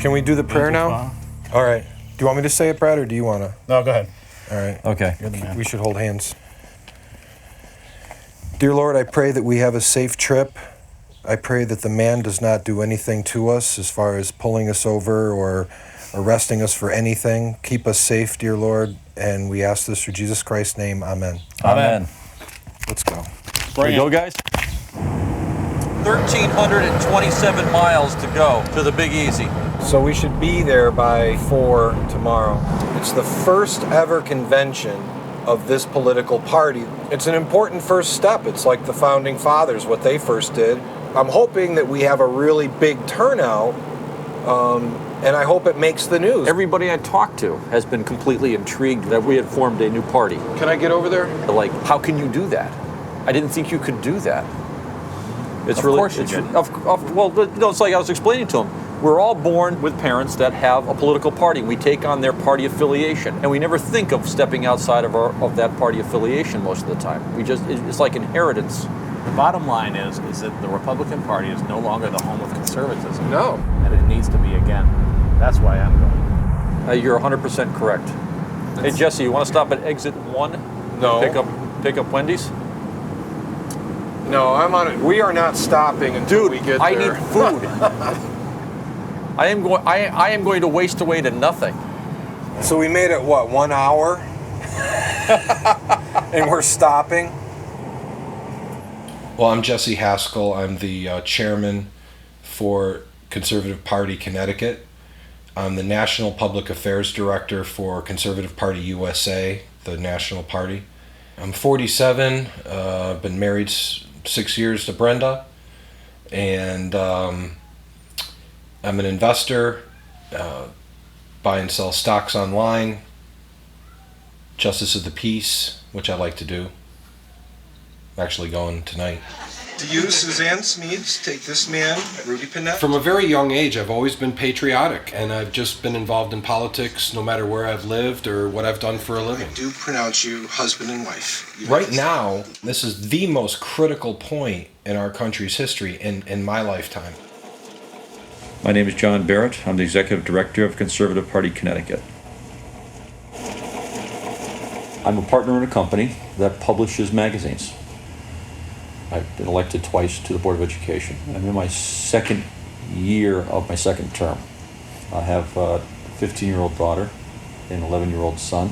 Can we do the prayer now? All right. Do you want me to say it, Brad, or do you want to? No, go ahead. All right. Okay. You're the man. We should hold hands. Dear Lord, I pray that we have a safe trip. I pray that the man does not do anything to us as far as pulling us over or arresting us for anything. Keep us safe, dear Lord, and we ask this through Jesus Christ's name. Amen. Amen. Let's go. Here we go, guys. 1,327 miles to go to the Big Easy. So we should be there by 4 tomorrow. It's the first ever convention of this political party. It's an important first step. It's like the Founding Fathers, what they first did. I'm hoping that we have a really big turnout, and I hope it makes the news. Everybody I talked to has been completely intrigued that we had formed a new party. Can I get over there? Like, how can you do that? I didn't think you could do that. It's Of really, course you it's, did. well, it's like I was explaining to them. We're all born with parents that have a political party. We take on their party affiliation, and we never think of stepping outside of that party affiliation most of the time. It's like inheritance. The bottom line is that the Republican Party is no longer the home of conservatism. No. And it needs to be again. That's why I'm going. You're 100% correct. Hey, Jesse, you want to stop at exit 1? No. Pick up Wendy's? No, I'm on it. We are not stopping until we get there. I need food. I am going to waste away to nothing. So we made it, 1 hour? And we're stopping? Well, I'm Jesse Haskell. I'm the chairman for Conservative Party Connecticut. I'm the National Public Affairs Director for Conservative Party USA, the national party. I'm 47, been married 6 years to Brenda, and I'm an investor, buy and sell stocks online, justice of the peace, which I like to do. I'm actually going tonight. Do you, Suzanne Smeeds, take this man, Rudy Panett? From a very young age, I've always been patriotic, and I've just been involved in politics no matter where I've lived or what I've done for a living. I do pronounce you husband and wife. Right now, this is the most critical point in our country's history in my lifetime. My name is John Barrett. I'm the Executive Director of Conservative Party Connecticut. I'm a partner in a company that publishes magazines. I've been elected twice to the Board of Education. I'm in my second year of my second term. I have a 15-year-old daughter and an 11-year-old son,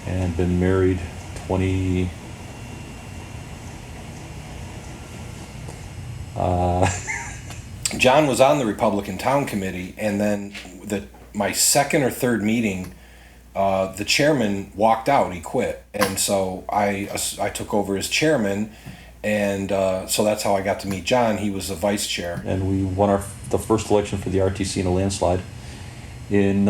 and been married 20... John was on the Republican Town Committee, and then my second or third meeting, the chairman walked out. He quit, and so I took over as chairman, and so that's how I got to meet John. He was the vice chair. And we won the first election for the RTC in a landslide in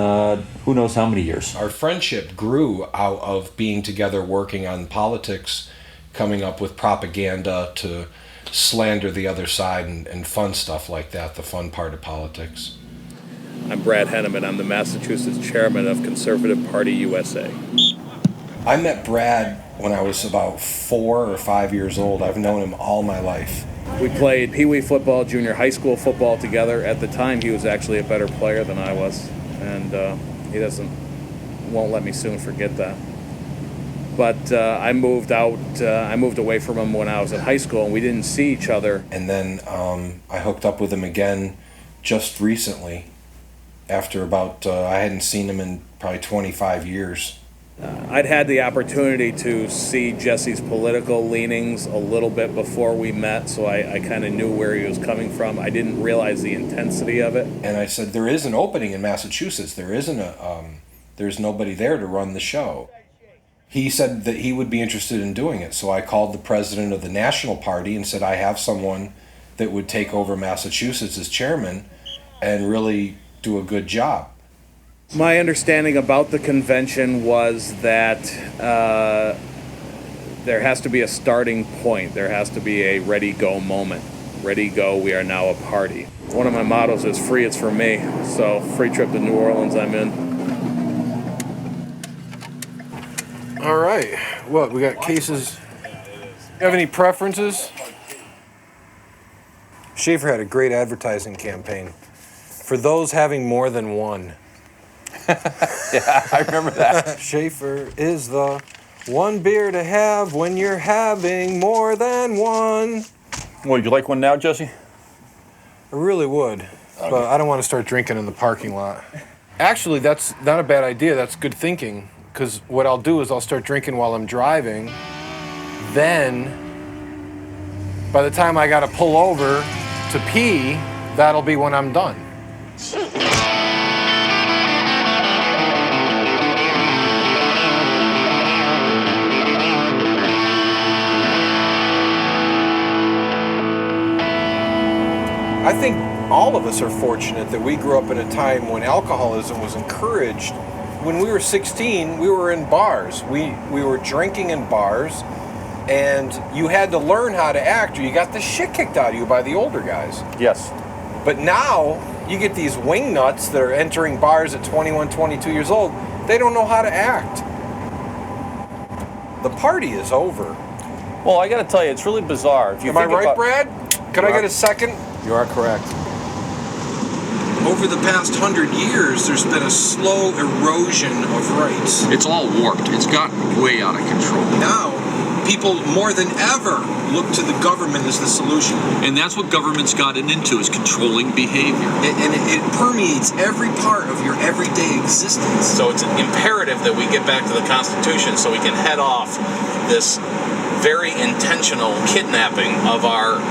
who knows how many years. Our friendship grew out of being together, working on politics, coming up with propaganda to slander the other side and fun stuff like that, the fun part of politics. I'm Brad Henneman. I'm the Massachusetts chairman of Conservative Party USA. I met Brad when I was about 4 or 5 years old. I've known him all my life. We played Pee Wee football, junior high school football together. At the time, he was actually a better player than I was, and he won't let me soon forget that. But I moved away from him when I was in high school, and we didn't see each other. And then I hooked up with him again just recently, after about, I hadn't seen him in probably 25 years. I'd had the opportunity to see Jesse's political leanings a little bit before we met, so I kind of knew where he was coming from. I didn't realize the intensity of it. And I said, there is an opening in Massachusetts. There's nobody there to run the show. He said that he would be interested in doing it, so I called the president of the national party and said, I have someone that would take over Massachusetts as chairman and really do a good job. My understanding about the convention was that there has to be a starting point. There has to be a ready-go moment. Ready, go, we are now a party. One of my mottos is free, it's for me. So free trip to New Orleans, I'm in. All right. What, we got cases? You have any preferences? Schaefer had a great advertising campaign. For those having more than one. Yeah, I remember that. Schaefer is the one beer to have when you're having more than one. Would you like one now, Jesse? I really would, but I don't want to start drinking in the parking lot. Actually, that's not a bad idea. That's good thinking, because what I'll do is I'll start drinking while I'm driving. Then, by the time I got to pull over to pee, that'll be when I'm done. I think all of us are fortunate that we grew up in a time when alcoholism was encouraged. When we were 16, we were in bars. We were drinking in bars, and you had to learn how to act, or you got the shit kicked out of you by the older guys. Yes. But now, you get these wingnuts that are entering bars at 21, 22 years old. They don't know how to act. The party is over. Well, I got to tell you, it's really bizarre. If you Am I think right, about- Brad? Can I get a second? You are correct. Over the past 100 years, there's been a slow erosion of rights. It's all warped. It's gotten way out of control. Now, people more than ever look to the government as the solution. And that's what government's gotten into, is controlling behavior. It permeates every part of your everyday existence. So it's imperative that we get back to the Constitution so we can head off this very intentional kidnapping of our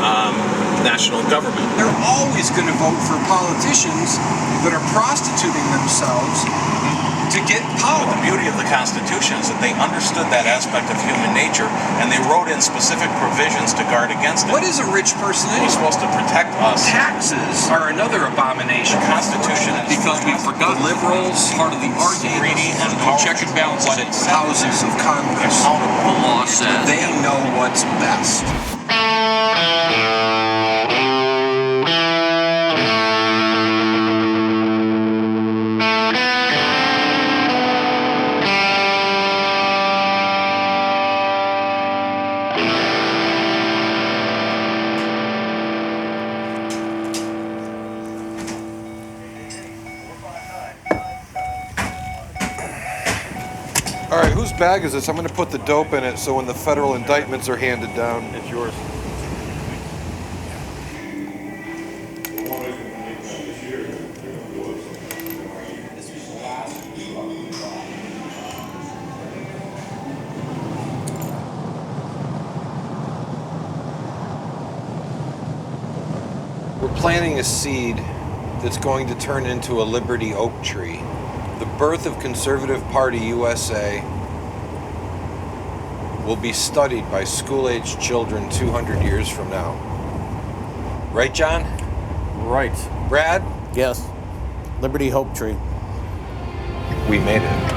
national government. They're always going to vote for politicians that are prostituting themselves to get power. But the beauty of the Constitution is that they understood that aspect of human nature, and they wrote in specific provisions to guard against it. What is a rich person It was anyway? supposed to protect us. Taxes are another abomination. The Constitution is Because we forgot The liberals, part of the argument greedy and of check and balance what it. it says houses of Congress, The law says they know what's best. All right, whose bag is this? I'm going to put the dope in it so when the federal indictments are handed down. It's yours. We're planting a seed that's going to turn into a Liberty Oak Tree. The birth of Conservative Party USA will be studied by school-aged children 200 years from now. Right, John? Right. Brad? Yes. Liberty Hope Tree. We made it.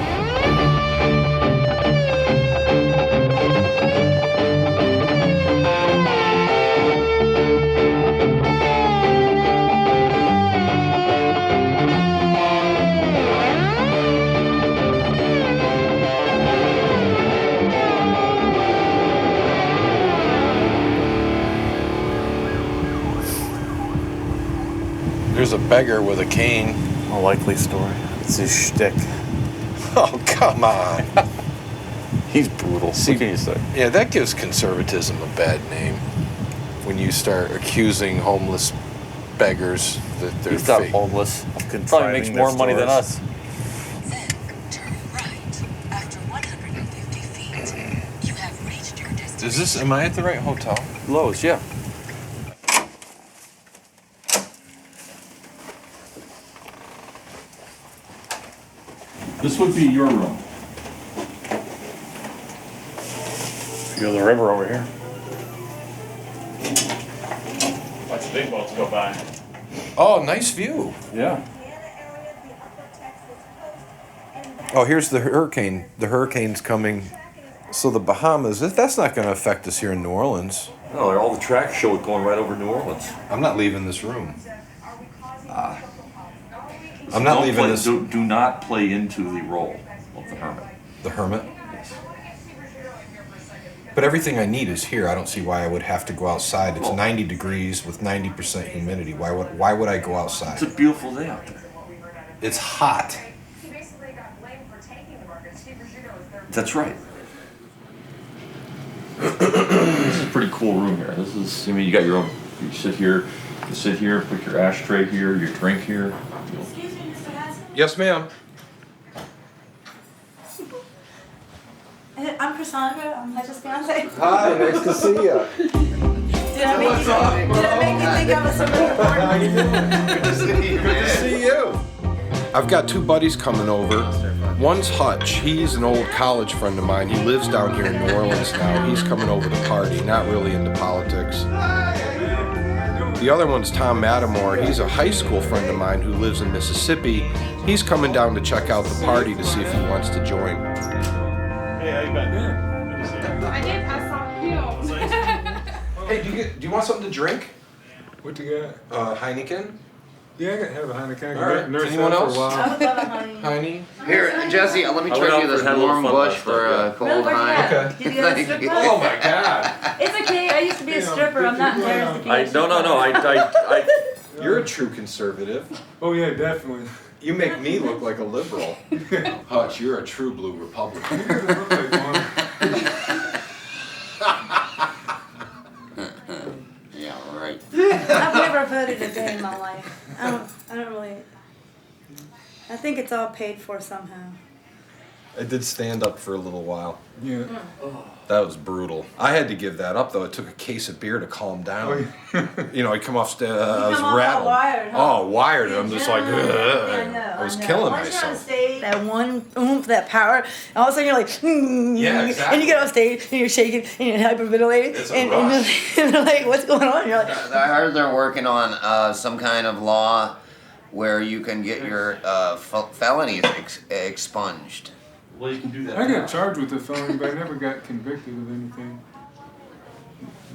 There's a beggar with a cane. A likely story. It's his shtick. Oh, come on. He's brutal. See- What can you say? Yeah, that gives conservatism a bad name. When you start accusing homeless beggars that they're He's not fake. homeless. Contriving Probably makes more their money than stories. us. Then turn right. After 150 feet, you have reached your destination. Am I at the right hotel? Lowe's, yeah. This would be your room. Feel the river over here. Watch the big boats go by. Oh, nice view. Yeah. Oh, here's the hurricane. The hurricane's coming. So the Bahamas, that's not going to affect us here in New Orleans. No, all the track shows going right over New Orleans. I'm not leaving this room. I'm not leaving this. Do not play into the role of the hermit. The hermit? Yes. But everything I need is here. I don't see why I would have to go outside. It's 90 degrees with 90% humidity. Why would I go outside? It's a beautiful day out there. It's hot. That's right. This is a pretty cool room here. This is, I mean, you got your own, you sit here, put your ashtray here, your drink here. Excuse me, Mr. Haskell? Yes, ma'am. I'm Cassandra. I'm Hedge's fiance. Hi, nice to see you. Did I make you think I was somebody important? Good to see you. Good to see you. I've got two buddies coming over. One's Hutch. He's an old college friend of mine. He lives down here in New Orleans now. He's coming over to party, not really into politics. The other one's Tom Matamore. He's a high school friend of mine who lives in Mississippi. He's coming down to check out the party to see if he wants to join. Hey, how you been? Good to see you. I did. I saw you. Hey, do you want something to drink? What you got? Heineken? Yeah, I can have a Heineken. All right. Anyone else? I would love a honey. Heine? Here, Jesse, let me trade you this warm bush for a cold Heineken. Okay. Did you get a stripper? Oh my God! It's okay. I used to be a stripper. I'm not embarrassed to be. No. You're a true conservative. Oh yeah, definitely. You make me look like a liberal. Hutch, you're a true blue Republican. Yeah, right. I've never voted a day in my life. I don't really. I think it's all paid for somehow. I did stand up for a little while. Yeah. That was brutal. I had to give that up though. It took a case of beer to calm down. You know, I come off stage. I was come off rattled. all wired, huh? Oh, wired. I'm just like, Yeah, ugh. I know. I was killing Once you're on myself. stage, that one oomph, that power, all of a sudden you're like, Yeah, exactly. and you get off stage and you're shaking and you're hyperventilating, It's a and rush. you're like, what's going on? You're like, I heard they're working on some kind of law where you can get your felonies expunged. Well, you can do that. I got charged with a felony, but I never got convicted of anything.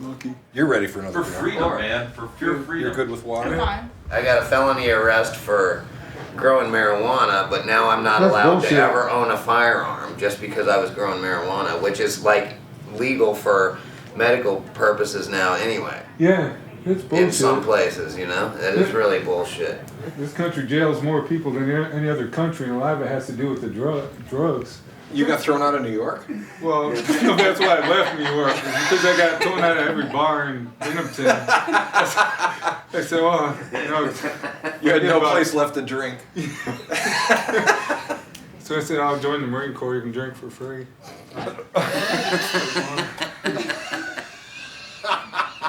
Lucky. You're ready for another For beer. freedom, man. For pure freedom. You're good with water? Fine. I got a felony arrest for growing marijuana, but now I'm not allowed bullshit. to ever own a firearm just because I was growing marijuana, which is like legal for medical purposes now anyway. Yeah, it's bullshit. In some places, you know? That is really bullshit. This country jails more people than any other country, and a lot of it has to do with the drugs. You got thrown out of New York? Well, that's why I left New York, because I got thrown out of every bar in Binghamton. I said, well, You had no place left to drink. So I said, I'll join the Marine Corps, you can drink for free.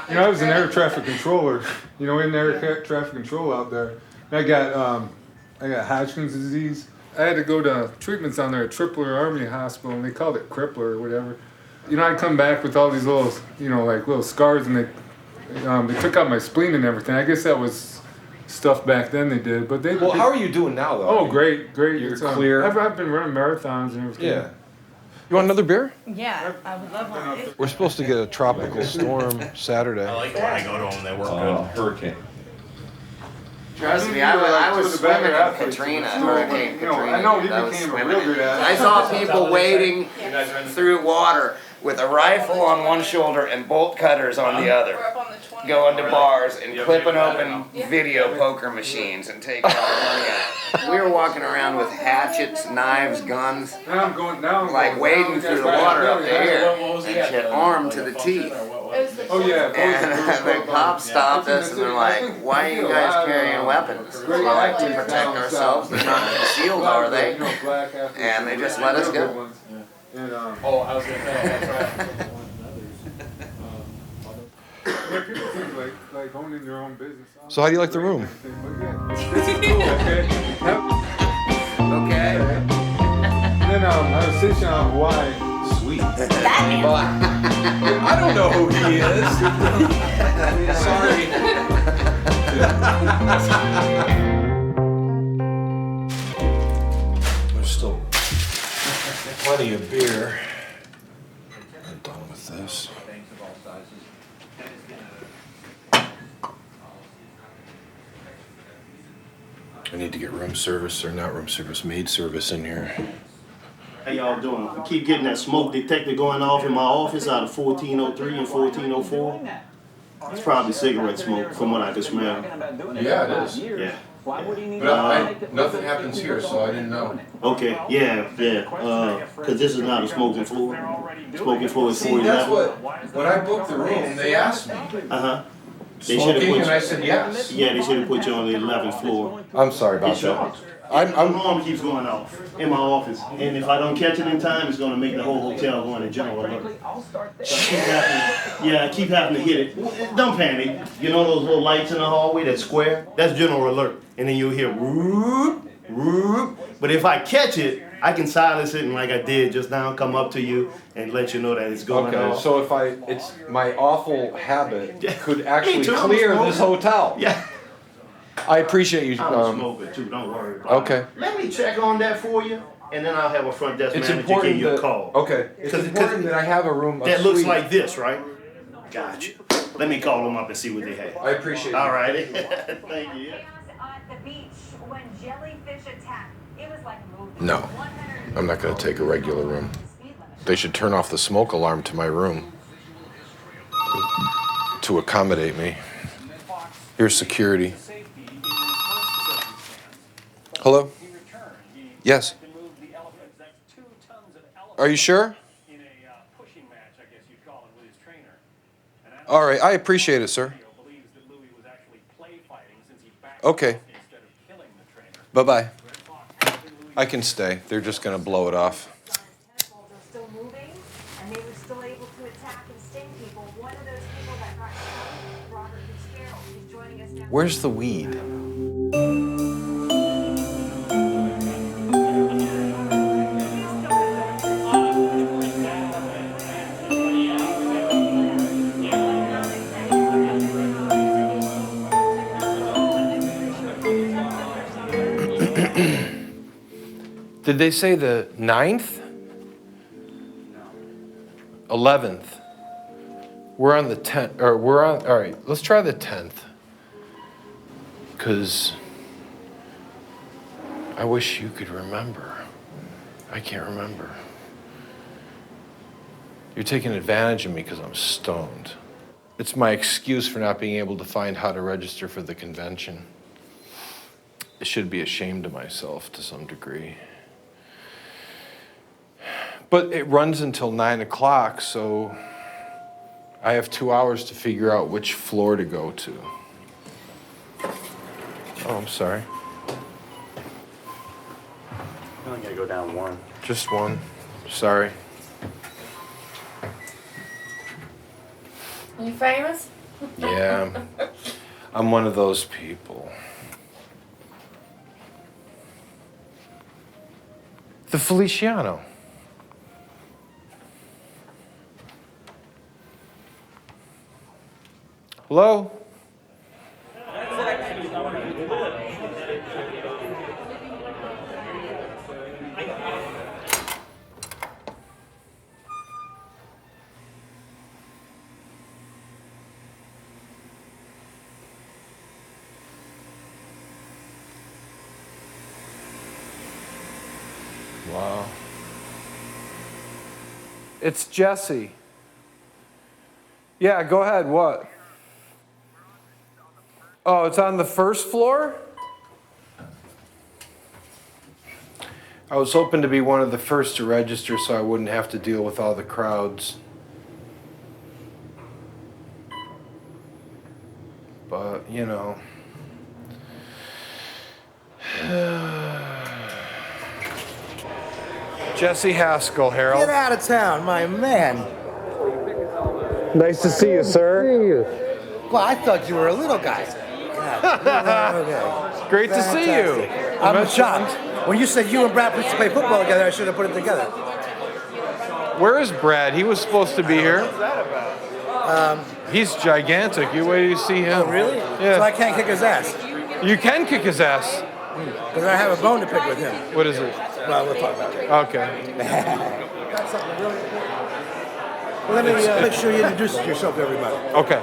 You know, I was an air traffic controller. You know, in air traffic control out there. And I got Hodgkin's disease. I had to go to treatments down there at Tripler Army Hospital, and they called it Crippler or whatever. You know, I'd come back with all these little, you know, like little scars, and they took out my spleen and everything. I guess that was stuff back then they did, but they. Well, how are you doing now, though? Oh, great. You're clear. I've been running marathons and everything. Yeah. You want another beer? yeah, I would love one. We're supposed to get a tropical storm Saturday. I like it when I go to them. They work Hurricane. Trust me, I was swimming in Katrina, Hurricane Katrina. I know, he I was became a swimming real good in- athlete. I saw people wading through water with a rifle on one shoulder and bolt cutters on the other, We're up on the 20. going to bars and clipping open video poker machines and taking all the money out. We were walking around with hatchets, knives, guns, Now I'm going down. like wading through the water up there and shit, armed to the teeth. Oh yeah. And the cops stopped us and they're like, why are you guys carrying weapons? We're like, to protect ourselves. They're not concealed, are they? And they just let us go. I was going to say, that's right. People think like owning your own business. So how do you like the room? This is cool, okay? Okay. Then I was stationed out in Hawaii. Sweet. I don't know who he is. Sorry. There's still plenty of beer. I'm done with this. I need to get room service, or not room service, maid service in here. How y'all doing? We keep getting that smoke detector going off in my office out of 1403 and 1404. It's probably cigarette smoke from what I can smell. Yeah, it is. Yeah. But nothing happens here, so I didn't know. Okay, yeah. Because this is not a smoking floor. Smoking floor is 411. That's what, when I booked the room, they asked me. They should have put you, and I said yes. Yeah, they should have put you on the 11th floor. I'm sorry about that. The alarm keeps going off in my office, and if I don't catch it in time, it's going to make the whole hotel go into general alert. Keep having to hit it. Don't panic. You know those little lights in the hallway, that square? That's general alert. And then you'll hear whoop, whoop. But if I catch it, I can silence it, and like I did just now, come up to you and let you know that it's going off. Okay, so if it's my awful habit could actually Me too, clear this hotel. Yeah. I appreciate you. I'm a smoker too, don't worry about it. Okay. Let me check on that for you, and then I'll have a front desk It's manager important give you a that, call. Okay. It's important that I have a room. That looks like this, right? Gotcha. Let me call them up and see what they have. I appreciate it. All righty. Thank you. No, I'm not going to take a regular room. They should turn off the smoke alarm to my room to accommodate me. Here's security. Hello? Yes. Are you sure? All right, I appreciate it, sir. Okay. Bye-bye. I can stay. They're just going to blow it off. Where's the weed? Did they say the 9th? 11th. We're on the 10th, or we're on, all right, let's try the 10th. Because I wish you could remember. I can't remember. You're taking advantage of me because I'm stoned. It's my excuse for not being able to find how to register for the convention. I should be ashamed of myself to some degree. But it runs until 9 o'clock, so I have 2 hours to figure out which floor to go to. Oh, I'm sorry. I'm only gonna go down one. Just one. Sorry. You famous? Yeah. I'm one of those people. The Feliciano. Hello? Wow. It's Jesse. Yeah, go ahead. What? Oh, it's on the first floor? I was hoping to be one of the first to register so I wouldn't have to deal with all the crowds. But, you know. Jesse Haskell, Harold. Get out of town, my man. Nice to see you, sir. Well, I thought you were a little guy. Okay. Great to see you. I'm shocked. When you said you and Brad used to play football together, I should have put it together. Where is Brad? He was supposed to be here. He's gigantic. You wait till you see him. Oh, really? Yeah. So I can't kick his ass. You can kick his ass. Because I have a bone to pick with him. What is it? Well, we'll talk about it. Okay. Well, let me make sure you introduce yourself to everybody. Okay.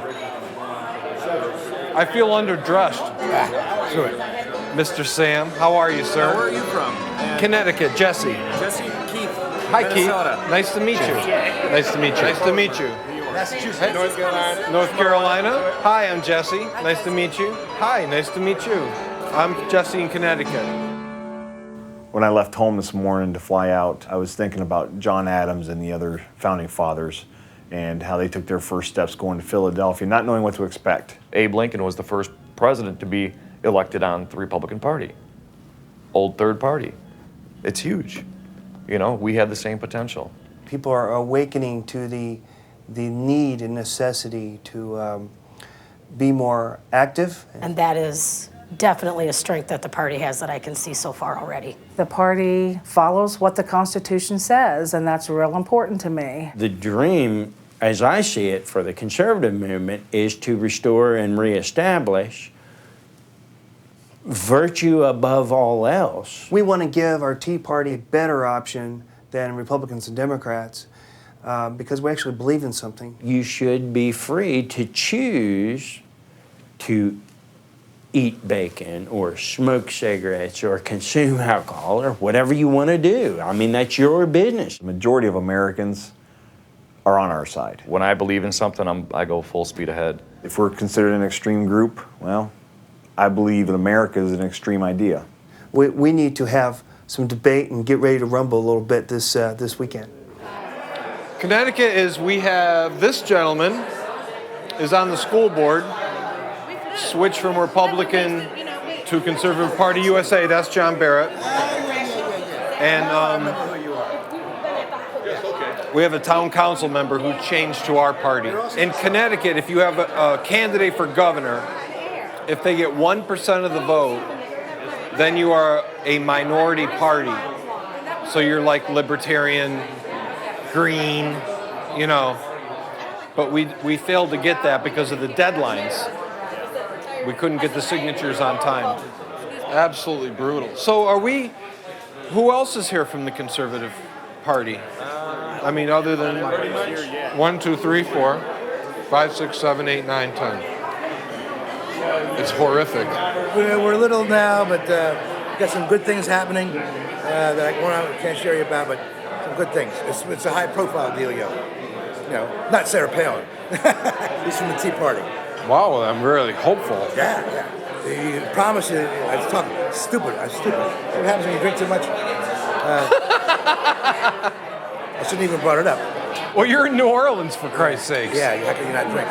I feel underdressed. Sure. Mr. Sam, how are you, sir? Where are you from? Connecticut, Jesse. Jesse, Keith. Hi, Keith. Nice to meet you. Nice to meet you. Nice to meet you. Massachusetts. North Carolina. North Carolina. Hi, I'm Jesse. Nice to meet you. Hi, nice to meet you. I'm Jesse in Connecticut. When I left home this morning to fly out, I was thinking about John Adams and the other founding fathers and how they took their first steps going to Philadelphia, not knowing what to expect. Abe Lincoln was the first president to be elected on the Republican Party. Old third party. It's huge. You know, we had the same potential. People are awakening to the need and necessity to be more active. And that is definitely a strength that the party has that I can see so far already. The party follows what the Constitution says, and that's real important to me. The dream, as I see it, for the conservative movement is to restore and reestablish virtue above all else. We want to give our Tea Party a better option than Republicans and Democrats because we actually believe in something. You should be free to choose to eat bacon or smoke cigarettes or consume alcohol or whatever you want to do. I mean, that's your business. The majority of Americans are on our side. When I believe in something, I go full speed ahead. If we're considered an extreme group, well, I believe that America is an extreme idea. We need to have some debate and get ready to rumble a little bit this weekend. Connecticut is, we have this gentleman is on the school board, switched from Republican to Conservative Party USA. That's John Barrett. And we have a town council member who changed to our party. In Connecticut, if you have a candidate for governor, if they get 1% of the vote, then you are a minority party. So you're like libertarian, green, you know. But we failed to get that because of the deadlines. We couldn't get the signatures on time. Absolutely brutal. So who else is here from the Conservative Party? I mean, other than 1, 2, 3, 4, 5, 6, 7, 8, 9, 10. It's horrific. We're little now, but got some good things happening that I can't share you about, but some good things. It's a high-profile deal, yo. You know, not Sarah Palin. He's from the Tea Party. Wow, I'm really hopeful. Yeah. He promised you. I was talking stupid. I'm stupid. What happens when you drink too much? I shouldn't even brought it up. Well, you're in New Orleans, for Christ's sakes. Yeah, how can you not drink?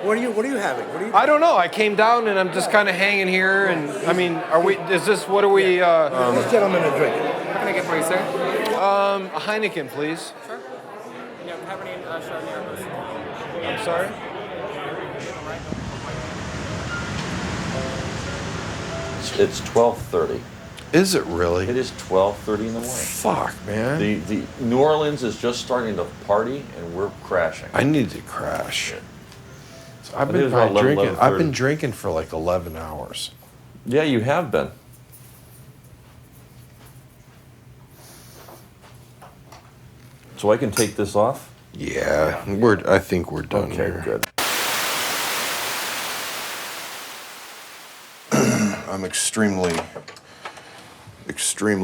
What are you having? I don't know. I came down and I'm just kind of hanging here. And I mean, what are we? This gentleman a drink. What can I get for you, sir? A Heineken, please. Sure. Yeah, how many Chardonnay? I'm sorry? It's 12:30. Is it really? It is 12:30 in the morning. Fuck, man. The New Orleans is just starting to party, and we're crashing. I need to crash. So I've I think it been was about 11, drinking. I've 11:30. been drinking for like 11 hours. Yeah, you have been. So I can take this off? Yeah, I think we're done here. Good. I'm extremely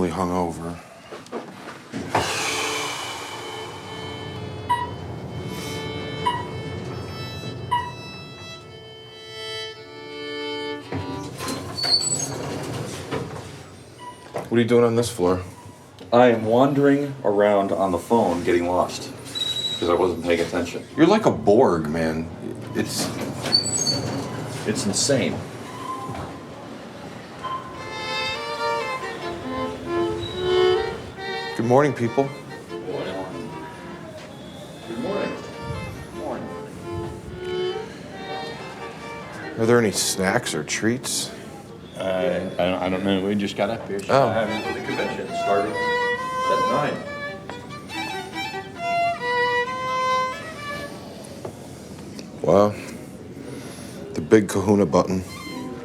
hungover. What are you doing on this floor? I am wandering around on the phone getting lost because I wasn't paying attention. You're like a Borg, man. It's insane. Good morning, people. Good morning. Are there any snacks or treats? I don't know. We just got up here. Oh. The convention started at 9. Wow. The big kahuna button.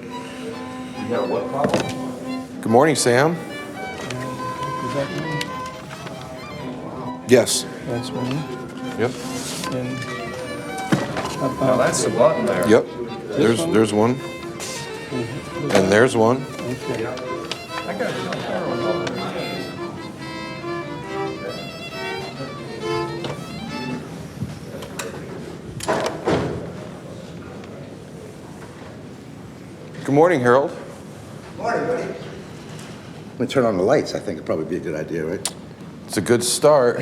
You got a what problem? Good morning, Sam. Is that one? Yes. That's one. Yep. And Now that's the button there. Yep. There's one. And there's one. Okay. I got Good morning, Harold. Morning, buddy. I'm gonna turn on the lights. I think it'd probably be a good idea, right? It's a good start.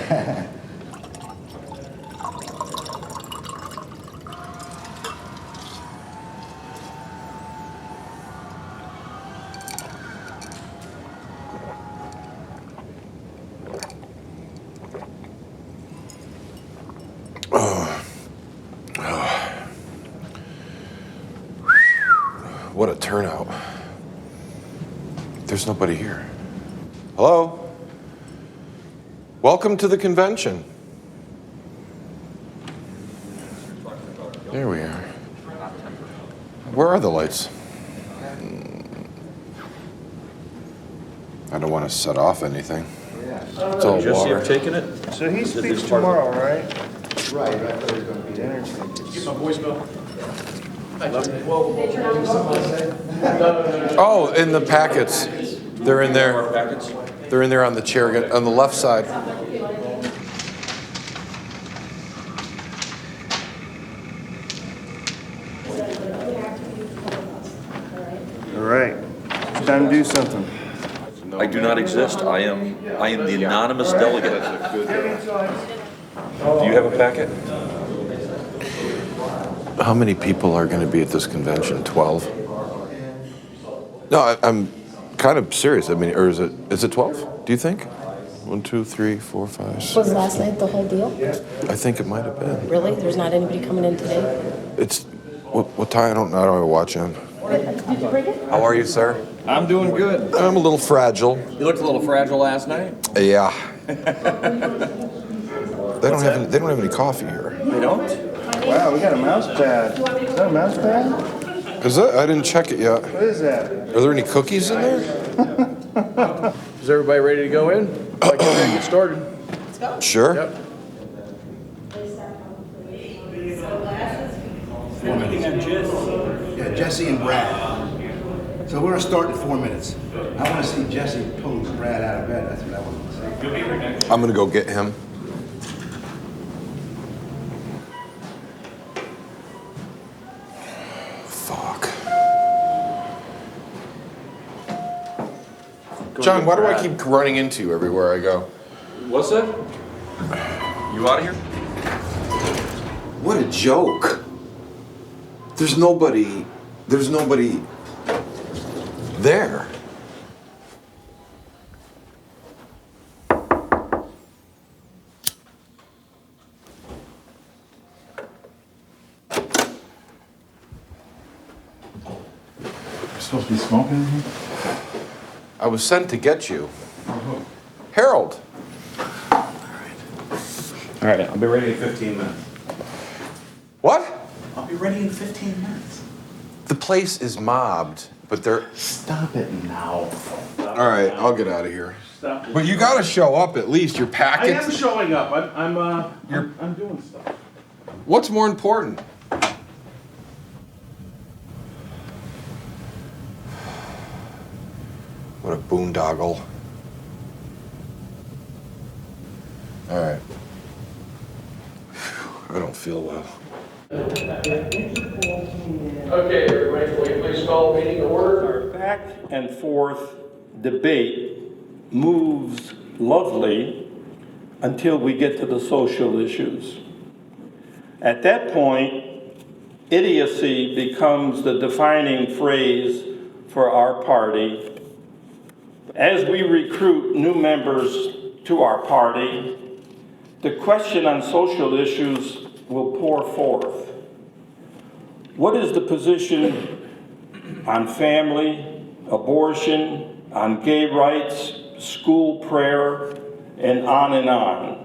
What a turnout. There's nobody here. Hello? Welcome to the convention. There we are. Where are the lights? I don't want to set off anything. It's all water. taking it? So he speaks tomorrow, right? Right, I thought he was gonna be there. Get my voicemail. Oh, in the packets. They're in there. They're in there on the chair, on the left side. All right. It's time to do something. I do not exist. I am the anonymous delegate. Do you have a packet? How many people are going to be at this convention? 12? No, I'm kind of serious. I mean, or is it 12? Do you think? 1, 2, 3, 4, 5, 6. Was last night the whole deal? I think it might have been. Really? There's not anybody coming in today? It's what time? I don't have a watch on. Did you bring it? How are you, sir? I'm doing good. I'm a little fragile. You looked a little fragile last night. Yeah. They don't have any coffee here. They don't? Wow, we got a mouse pad. Is that a mouse pad? Is that? I didn't check it yet. What is that? Are there any cookies in there? Is everybody ready to go in? I'd like to get started. Let's go. Sure. Yep. Yeah, Jesse and Brad. So we're gonna start in 4 minutes. I wanna see Jesse pose Brad out of bed. That's what I want to say. I'm gonna go get him. Fuck. John, why do I keep running into you everywhere I go? What's that? You out of here? What a joke. There's nobody there. You're supposed to be smoking in here? I was sent to get you. Harold. All right, I'll be ready in 15 minutes. What? I'll be ready in 15 minutes. The place is mobbed, but they're... Stop it now. All right, I'll get out of here. Stop it. But you gotta show up at least. Your I packets... am showing up. I'm doing stuff. What's more important? What a boondoggle. All right. I don't feel well. Okay, everybody, will you please call the meeting to order? Our back and forth debate moves lovely until we get to the social issues. At that point, idiocy becomes the defining phrase for our party. As we recruit new members to our party, the question on social issues will pour forth. What is the position on family, abortion, on gay rights, school prayer, and on and on?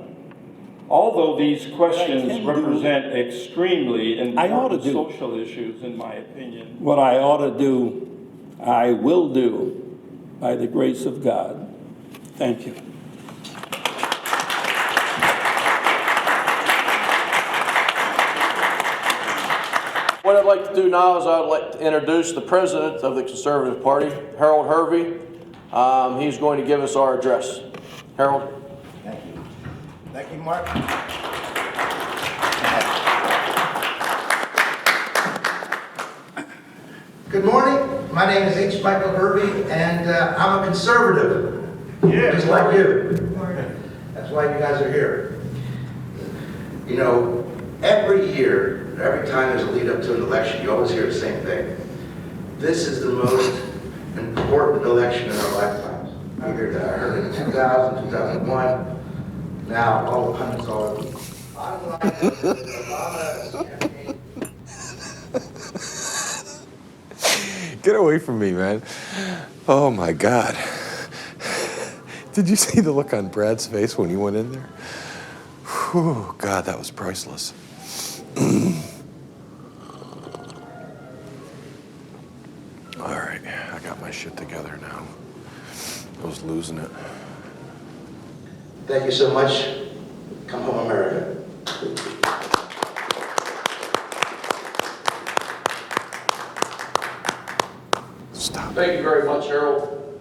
Although these questions represent extremely important social issues, in my opinion, what I ought to do, I will do by the grace of God. Thank you. What I'd like to do now is I'd like to introduce the president of the Conservative Party, Harold Hervey. He's going to give us our address. Harold. Thank you. Thank you, Mark. Good morning. My name is H. Michael Hervey, and I'm a conservative, just like you. That's why you guys are here. You know, every year, every time there's a lead up to an election, you always hear the same thing. This is the most important election in our lifetimes. I heard that. I heard it in 2000, 2001. Now, all the pundits all over. Bottom line is Obama's campaign. Get away from me, man. Oh my God. Did you see the look on Brad's face when he went in there? Whew, God, that was priceless. All right, I got my shit together now. I was losing it. Thank you so much. Come home, America. Stop. Thank you very much, Harold.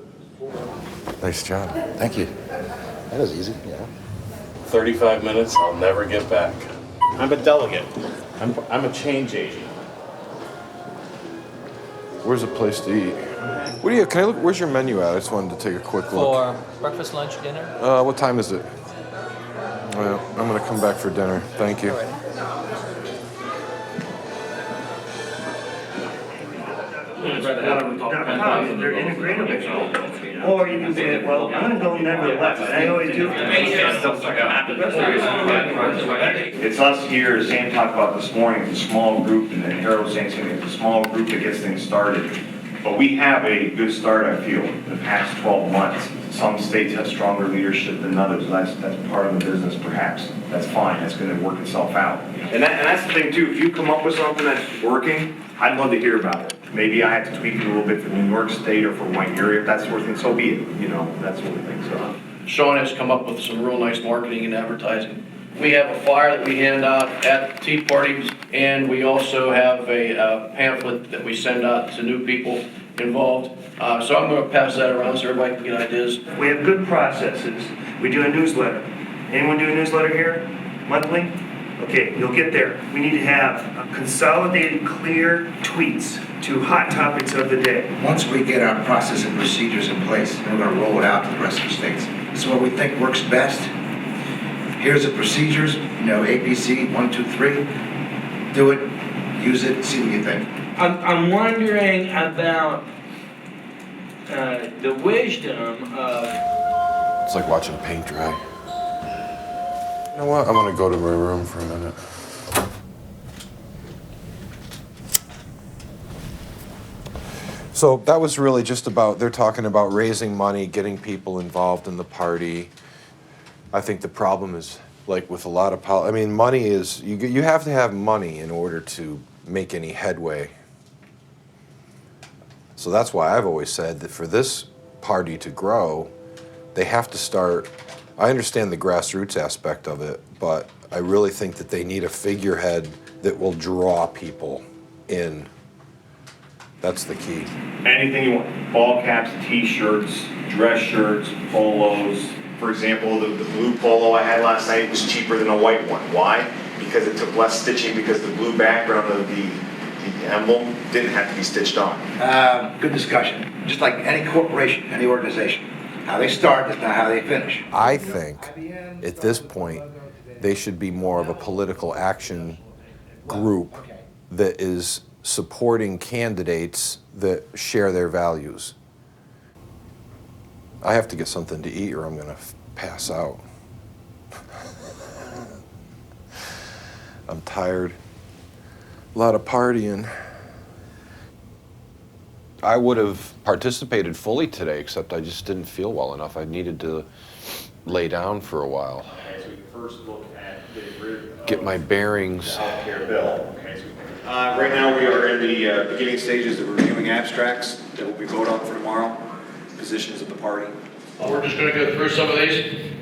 Nice job. Thank you. That was easy, yeah. 35 minutes, I'll never get back. I'm a delegate. I'm a change agent. Where's a place to eat? What do you? Can I look? Where's your menu at? I just wanted to take a quick look. For breakfast, lunch, dinner? What time is it? Well, I'm gonna come back for dinner. Thank you. They're integratable. Or you can say, well, I'm gonna go nevertheless. I always do. It's us here, Sam talked about this morning, the small group, and then Harold was saying it's a small group that gets things started. But we have a good start, I feel, in the past 12 months. Some states have stronger leadership than others. That's part of the business, perhaps. That's fine. That's going to work itself out. And that's the thing, too. If you come up with something that's working, I'd love to hear about it. Maybe I have to tweak it a little bit for New York State or for White Area, if that sort of thing. So be it. You know, that sort of thing. So Sean has come up with some real nice marketing and advertising. We have a flyer that we hand out at tea parties, and we also have a pamphlet that we send out to new people involved. So I'm going to pass that around so everybody can get ideas. we have good processes. We do a newsletter. Anyone do a newsletter here? Monthly? Okay, you'll get there. We need to have consolidated, clear tweets to hot topics of the day. Once we get our process and procedures in place, we're going to roll it out to the rest of the states. This is what we think works best. Here's the procedures, ABC, 1, 2, 3. Do it, use it, see what you think. I'm wondering about the wisdom of... It's like watching paint dry. You know what? I'm gonna go to my room for a minute. So that was really just about, they're talking about raising money, getting people involved in the party. I think the problem is, like with a lot of money is, you have to have money in order to make any headway. So that's why I've always said that for this party to grow, they have to start, I understand the grassroots aspect of it, but I really think that they need a figurehead that will draw people in. That's the key. Anything you want. Ball caps, t-shirts, dress shirts, polos. For example, the blue polo I had last night was cheaper than a white one. Why? Because it took less stitching, because the blue background of the emblem didn't have to be stitched on. Good discussion. Just like any corporation, any organization. How they start is not how they finish. I think at this point, they should be more of a political action group that is supporting candidates that share their values. I have to get something to eat or I'm gonna pass out. I'm tired. A lot of partying. I would have participated fully today, except I just didn't feel well enough. I needed to lay down for a while. Okay, so we can first look at getting rid of Get my bearings. the healthcare bill. Okay, so Right now, we are in the beginning stages of reviewing abstracts that will be voted on for tomorrow, positions of the party. We're just going to go through some of these.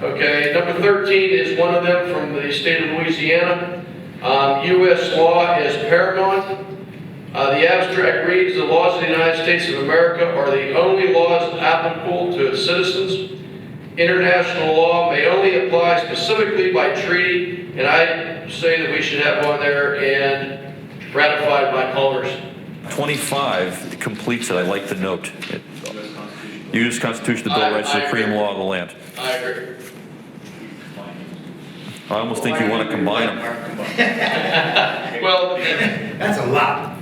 Okay, number 13 is one of them from the state of Louisiana. U.S. law is paramount. The abstract reads, the laws of the United States of America are the only laws applicable to its citizens. international law may only apply specifically by treaty, and I say that we should have one there and ratified by Congress. 25 completes it. I like the note. U.S. Constitution, the Bill of Rights, supreme law of the land. I agree. I almost think you want to combine them. Well, That's a lot.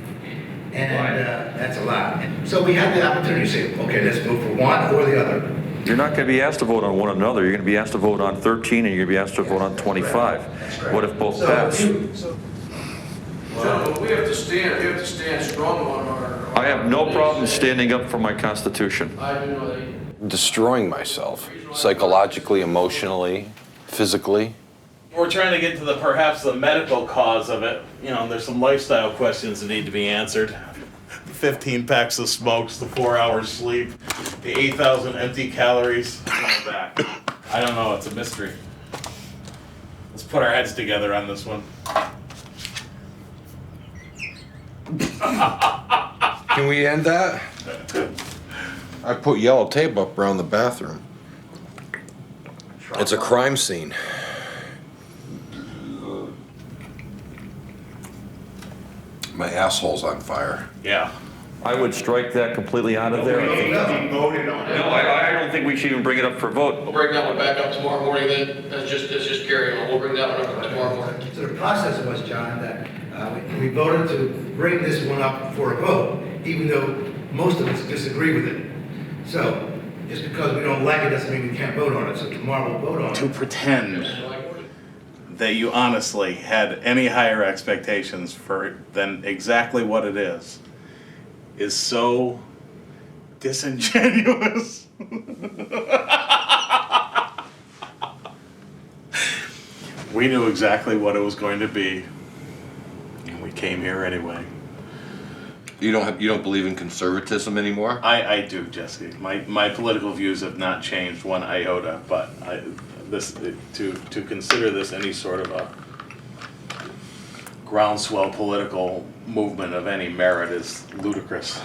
And that's a lot. So we had the opportunity to say, okay, let's vote for one or the other. You're not going to be asked to vote on one or another. You're going to be asked to vote on 13, and you're going to be asked to vote on 25. What if both pass? Gentlemen, we have to stand strong on our. I have no problem standing up for my Constitution. I do know that. Destroying myself, psychologically, emotionally, physically. We're trying to get to perhaps the medical cause of it. You know, there's some lifestyle questions that need to be answered. The 15 packs of smokes, the 4 hours sleep, the 8,000 empty calories. Coming back. I don't know, it's a mystery. Let's put our heads together on this one. Can we end that? I put yellow tape up around the bathroom. It's a crime scene. My asshole's on fire. Yeah. I would strike that completely out of there. Voted on it. No, I don't think we should even bring it up for a vote. We'll bring that one back up tomorrow morning then. Let's just carry on. We'll bring that one up tomorrow morning. So the process was, John, that we voted to bring this one up for a vote, even though most of us disagree with it. So just because we don't like it doesn't mean we can't vote on it. So tomorrow we'll vote on it. To pretend that you honestly had any higher expectations for than exactly what it is so disingenuous. We knew exactly what it was going to be, and we came here anyway. You don't believe in conservatism anymore? I do, Jesse. My political views have not changed one iota, but to consider this any sort of a groundswell political movement of any merit is ludicrous.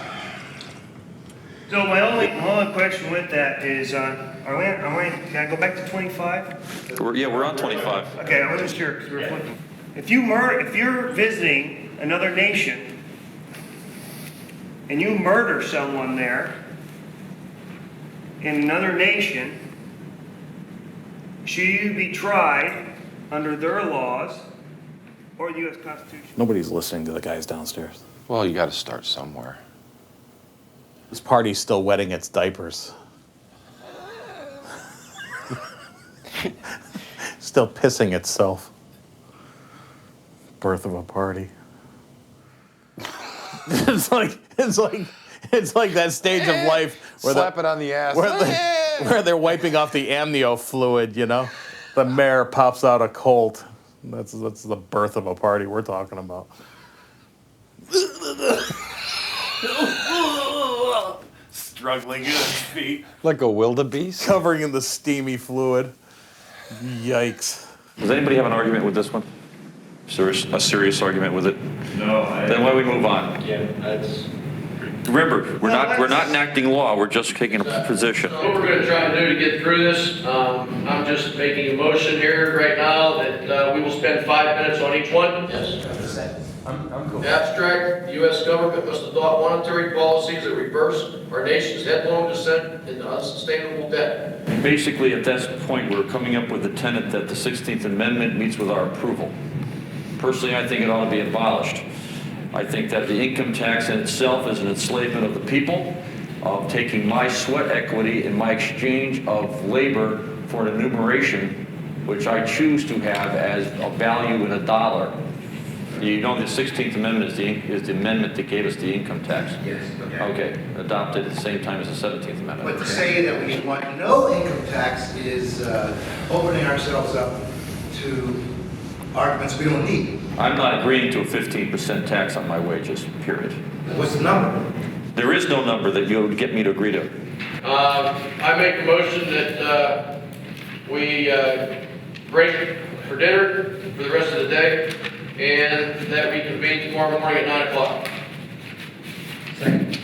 So my only question with that is, can I go back to 25? We're on 25. Okay, I wasn't sure because we're flipping. If you're visiting another nation and you murder someone there in another nation, should you be tried under their laws or the U.S. Constitution? Nobody's listening to the guys downstairs. Well, you got to start somewhere. This party's still wetting its diapers. Still pissing itself. Birth of a party. It's like that stage of life where Slap it on the ass. where they're wiping off the amnio fluid, you know? The mayor pops out a Colt. That's the birth of a party we're talking about. Struggling in his feet. Like a wildebeest? Covering in the steamy fluid. Yikes. Does anybody have an argument with this one? A serious argument with it? No. Then why don't we move on? Yeah, that's. Remember, we're not enacting law. We're just taking a position. So what we're going to try and do to get through this, I'm just making a motion here right now that we will spend 5 minutes on each one. Yes. I'm cool. Abstract, the U.S. government must adopt monetary policies that reverse our nation's headlong descent into unsustainable debt. Basically, at this point, we're coming up with the tenet that the 16th Amendment meets with our approval. Personally, I think it ought to be abolished. I think that the income tax in itself is an enslavement of the people, of taking my sweat equity in my exchange of labor for an enumeration, which I choose to have as a value in a dollar. You know, the 16th Amendment is the amendment that gave us the income tax. Yes, okay. Okay, adopted at the same time as the 17th Amendment. But to say that we want no income tax is opening ourselves up to arguments we don't need. I'm not agreeing to a 15% tax on my wages, period. What's the number? There is no number that you would get me to agree to. I make a motion that we break for dinner for the rest of the day and that we convene tomorrow morning at 9 o'clock. Second.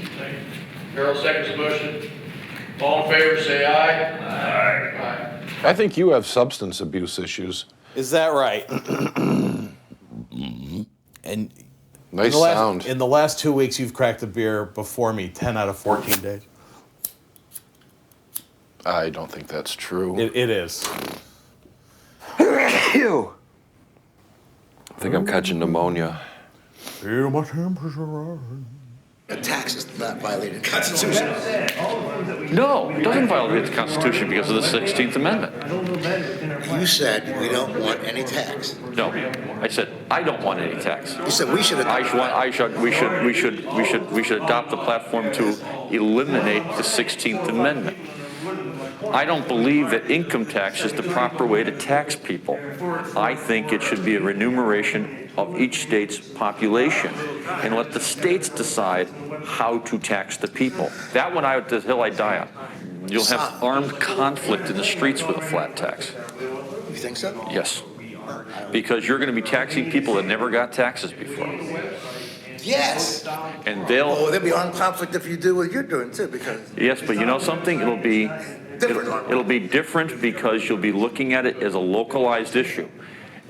Harold seconds the motion. All in favor, say aye. Aye. Aye. I think you have substance abuse issues. Is that right? And Nice sound. In the last 2 weeks, you've cracked a beer before me 10 out of 14 days. I don't think that's true. It is. Ew. I think I'm catching pneumonia. Feel my temperature rise. A tax is not violating the Constitution. No, it doesn't violate the Constitution because of the 16th Amendment. You said we don't want any tax. No, I said I don't want any tax. You said we should adopt. We should adopt the platform to eliminate the 16th Amendment. I don't believe that income tax is the proper way to tax people. I think it should be a remuneration of each state's population and let the states decide how to tax the people. That one, the hill I die on. You'll have armed conflict in the streets with a flat tax. You think so? Yes. Because you're going to be taxing people that never got taxes before. Yes. And there'll Yes, but you know something? It'll be different because you'll be looking at it as a localized issue.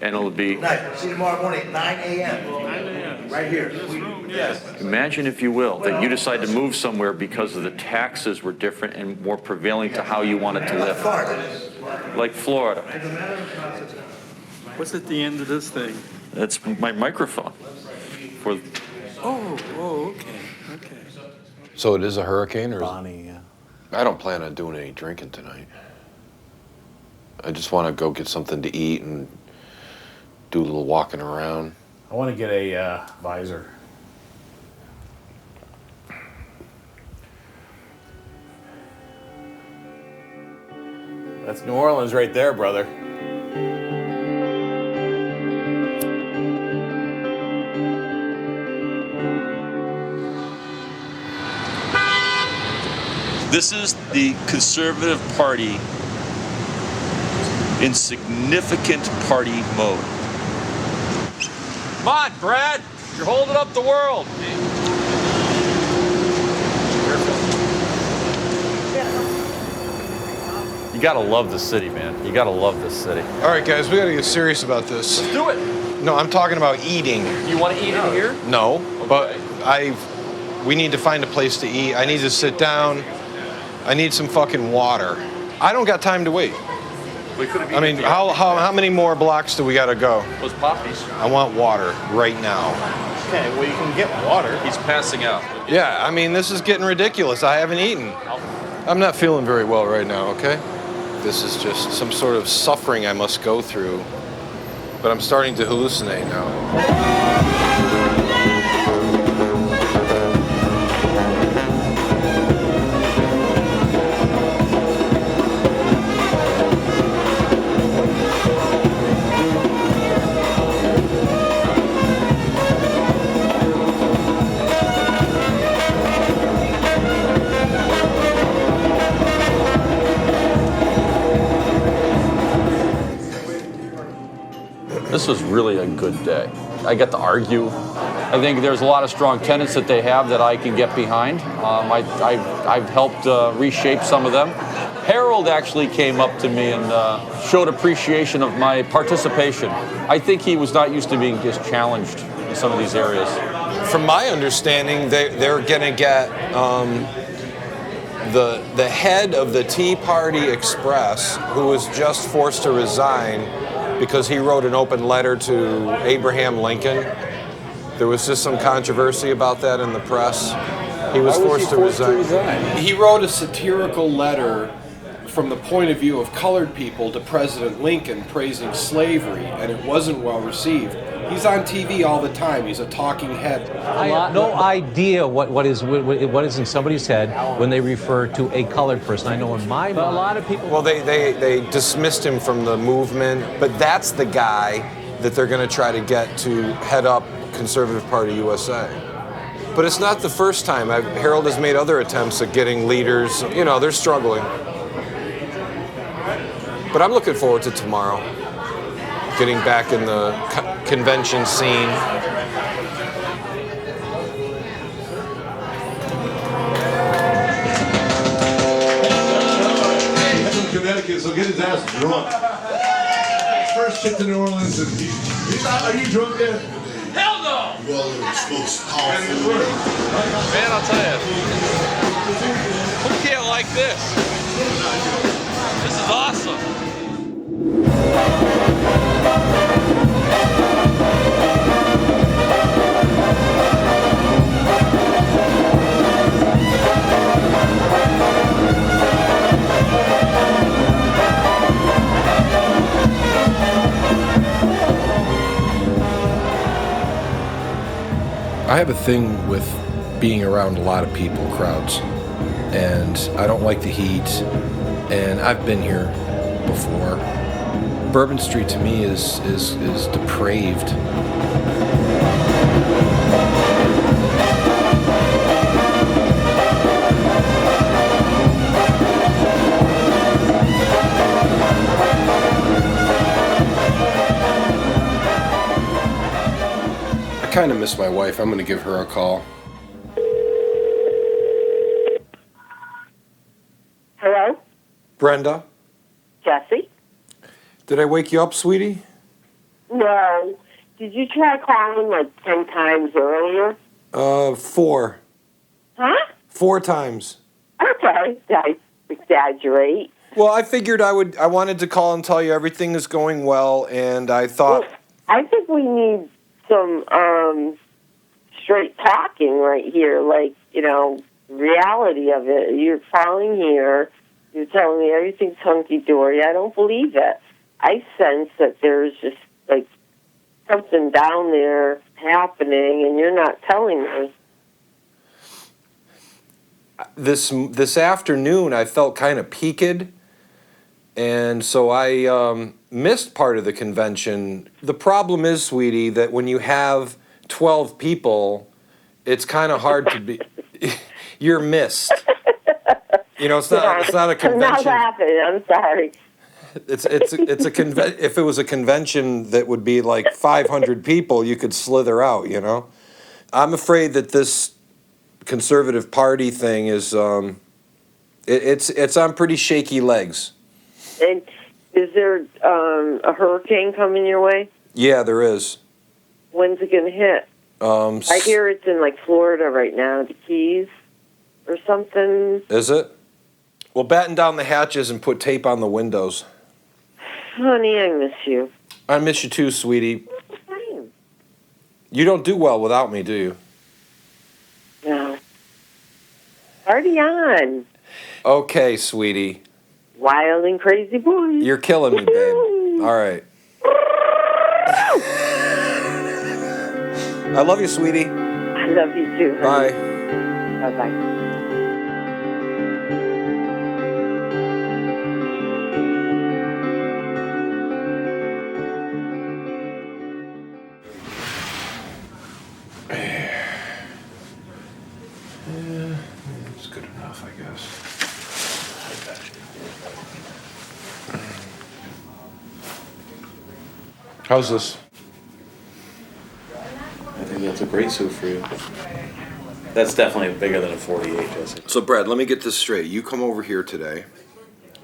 And it'll be. Night. See you tomorrow morning at 9 a.m. Right here. Yes. Imagine, if you will, that you decide to move somewhere because of the taxes were different and more prevailing to how you wanted to live. Like Florida. What's at the end of this thing? That's my microphone. Okay. So it is a hurricane, or Bonnie, yeah. I don't plan on doing any drinking tonight. I just want to go get something to eat and do a little walking around. I want to get a visor. That's New Orleans right there, brother. This is the Conservative Party in significant party mode. Come on, Brad! You're holding up the world! You gotta love the city, man. You gotta love this city. All right, guys, we got to get serious about this. Let's do it! No, I'm talking about eating. You want to eat in here? No, but we need to find a place to eat. I need to sit down. I need some fucking water. I don't got time to wait. I mean, how many more blocks do we got to go? Those poppies. I want water right now. Okay, well, you can get water. He's passing out. Yeah, I mean, this is getting ridiculous. I haven't eaten. I'm not feeling very well right now, okay? This is just some sort of suffering I must go through. But I'm starting to hallucinate now. This was really a good day. I got to argue. I think there's a lot of strong tenets that they have that I can get behind. I've helped reshape some of them. Harold actually came up to me and showed appreciation of my participation. I think he was not used to being just challenged in some of these areas. From my understanding, they're going to get the head of the Tea Party Express, who was just forced to resign because he wrote an open letter to Abraham Lincoln. There was just some controversy about that in the press. He was forced to resign. He wrote a satirical letter from the point of view of colored people to President Lincoln praising slavery, and it wasn't well received. He's on TV all the time. He's a talking head. I have no idea what is in somebody's head when they refer to a colored person. I know in my mind, a lot of people. Well, they dismissed him from the movement, but that's the guy that they're going to try to get to head up Conservative Party USA. But it's not the first time. Harold has made other attempts at getting leaders. You know, they're struggling. But I'm looking forward to tomorrow, getting back in the convention scene. Some Connecticut, so get his ass drunk. First trip to New Orleans, and he's not, are you drunk yet? Hell no! Man, I'll tell you, who can't like this? This is awesome. I have a thing with being around a lot of people, crowds, and I don't like the heat, and I've been here before. Bourbon Street to me is depraved. I kind of miss my wife. I'm going to give her a call. Hello? Brenda, Jesse? did I wake you up, sweetie? No. Did you try calling like 10 times earlier? 4. Huh? 4 times. Okay. I exaggerate. Well, I figured I wanted to call and tell you everything is going well, and I thought... I think we need some straight talking right here, like, reality of it. You're calling here, you're telling me everything's hunky-dory. I don't believe it. I sense that there's just, like, something down there happening, and you're not telling me. This afternoon, I felt kind of peaked, and so I missed part of the convention. The problem is, sweetie, that when you have 12 people, it's kind of hard to be... You're missed. It's not a convention. I'm not laughing. I'm sorry. It's a convention. If it was a convention that would be like 500 people, you could slither out. I'm afraid that this conservative party thing is it's on pretty shaky legs. And is there a hurricane coming your way? Yeah, there is. When's it going to hit? I hear it's in like Florida right now, the Keys or something. Is it? Well, batten down the hatches and put tape on the windows. Honey, I miss you. I miss you too, sweetie. You don't do well without me, do you? No. Party on. Okay, sweetie. Wild and crazy boy. You're killing me, babe. All right. I love you, sweetie. I love you too. Bye. Bye-bye. It's good enough, I guess. How's this? I think that's a great suit for you. That's definitely bigger than a 48, Jesse. So, Brad, let me get this straight. You come over here today,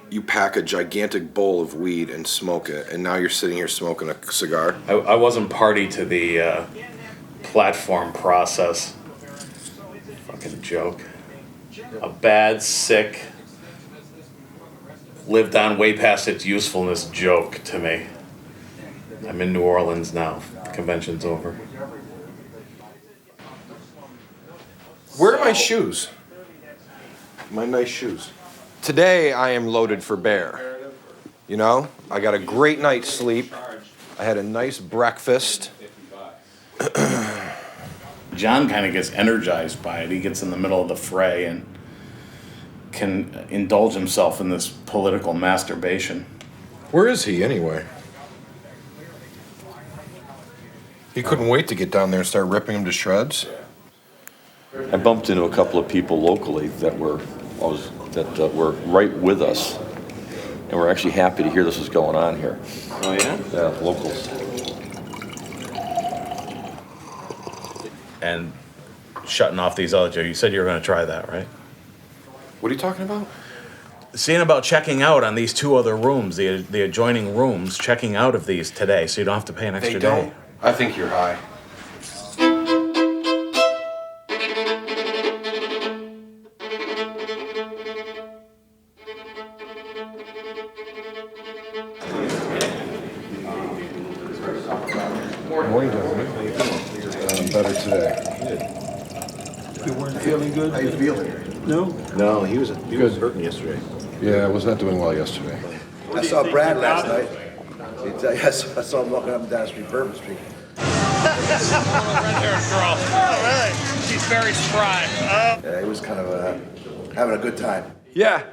you pack a gigantic bowl of weed and smoke it, and now you're sitting here smoking a cigar? I wasn't party to the platform process. Fucking joke. A bad, sick, lived on way past its usefulness joke to me. I'm in New Orleans now. The convention's over. Where are my shoes? My nice shoes. Today I am loaded for bear. I got a great night's sleep. I had a nice breakfast. John kind of gets energized by it. He gets in the middle of the fray and can indulge himself in this political masturbation. Where is he, anyway? He couldn't wait to get down there and start ripping him to shreds? I bumped into a couple of people locally that were right with us, and we're actually happy to hear this is going on here. Oh yeah? Yeah, locals. And shutting off these other. You said you were going to try that, right? What are you talking about? seeing about checking out on these two other rooms, the adjoining rooms, checking out of these today, so you don't have to pay an extra day. I think you're high. Morning, gentlemen. Better today. You weren't feeling good? How you feeling? No? No, he was hurting yesterday. Yeah, I was not doing well yesterday. I saw Brad last night. I saw him walking up and down the street, Bourbon Street. Red-haired girl. Oh, really? She's very spry. Yeah, he was kind of having a good time. Yeah.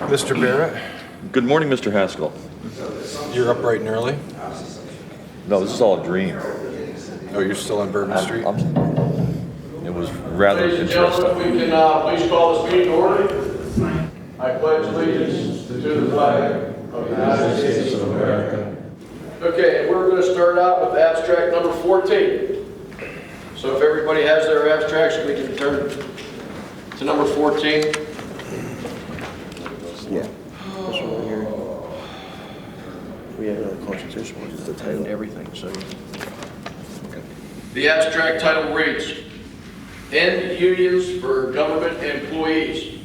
Mr. Barrett, Good morning, Mr. Haskell. you're up bright and early? No, this is all a dream. Oh, you're still on Bourbon Street? It was rather Ladies and interesting. gentlemen, we can please call this meeting to order. I pledge allegiance to the flag of the United States of America. Okay, we're going to start out with abstract number 14. So if everybody has their abstracts, we can turn to number 14. Yeah. This one right here. We had a consultation, which is the title and everything, so. The abstract title reads, End Unions for Government Employees.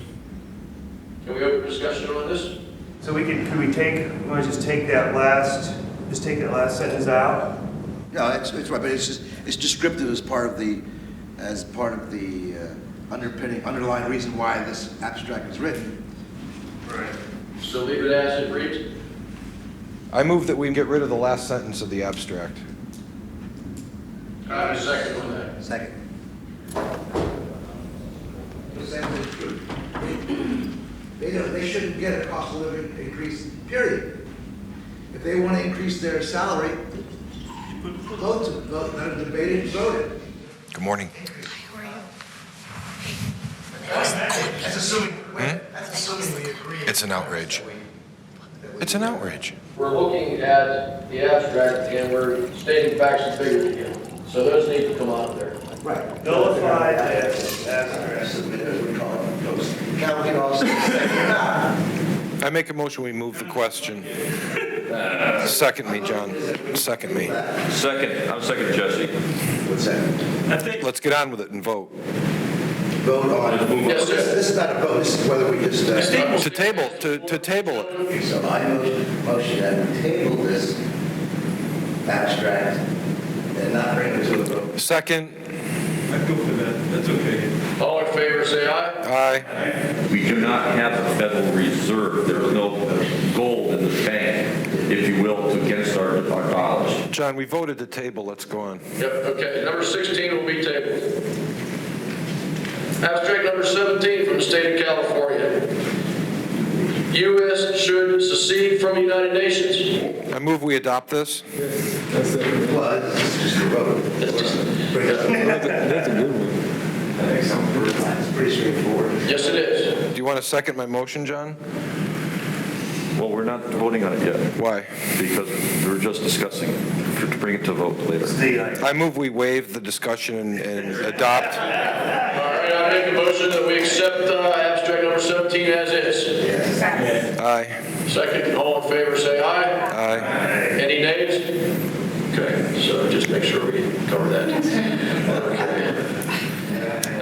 Can we open discussion on this? So could we want to just take that last sentence out? No, it's right, but it's descriptive as part of the underlying reason why this abstract was written. Right. So leave it as it reads? I move that we get rid of the last sentence of the abstract. I have a second on that. Second. They shouldn't get a cost of living increase, period. If they want to increase their salary, vote to vote, let them debate it and vote it. Good morning. That's assuming we agree. It's an outrage. It's an outrage. We're looking at the abstract and we're stating facts and figures again. So those need to come out of there. Right. Nullify this abstract. Now we can also. I make a motion, we move the question. Second me, John. Second me. Second, I'm second Jesse. What's that? Let's get on with it and vote. Vote on. Yes, sir. This is not a vote, this is whether we just. To table it. So I motion that we table this abstract and not bring it to a vote. Second. I'd go for that. That's okay. All in favor, say aye. Aye. We cannot have a Federal Reserve. There is no gold in the bank, if you will, against our dollars. John, we voted to table. Let's go on. Yep, okay. Number 16 will be tabled. Abstract number 17 from the state of California. U.S. should secede from the United Nations. I move we adopt this. Well, it's just a vote. That's a good one. I think it's pretty straightforward. Yes, it is. Do you want to second my motion, John? Well, we're not voting on it yet. Why? Because we're just discussing to bring it to vote later. I move we waive the discussion and adopt. All right, I make a motion that we accept abstract number 17 as is. Aye. Second, all in favor, say aye. Aye. Any nays? Okay, so just make sure we cover that. Okay.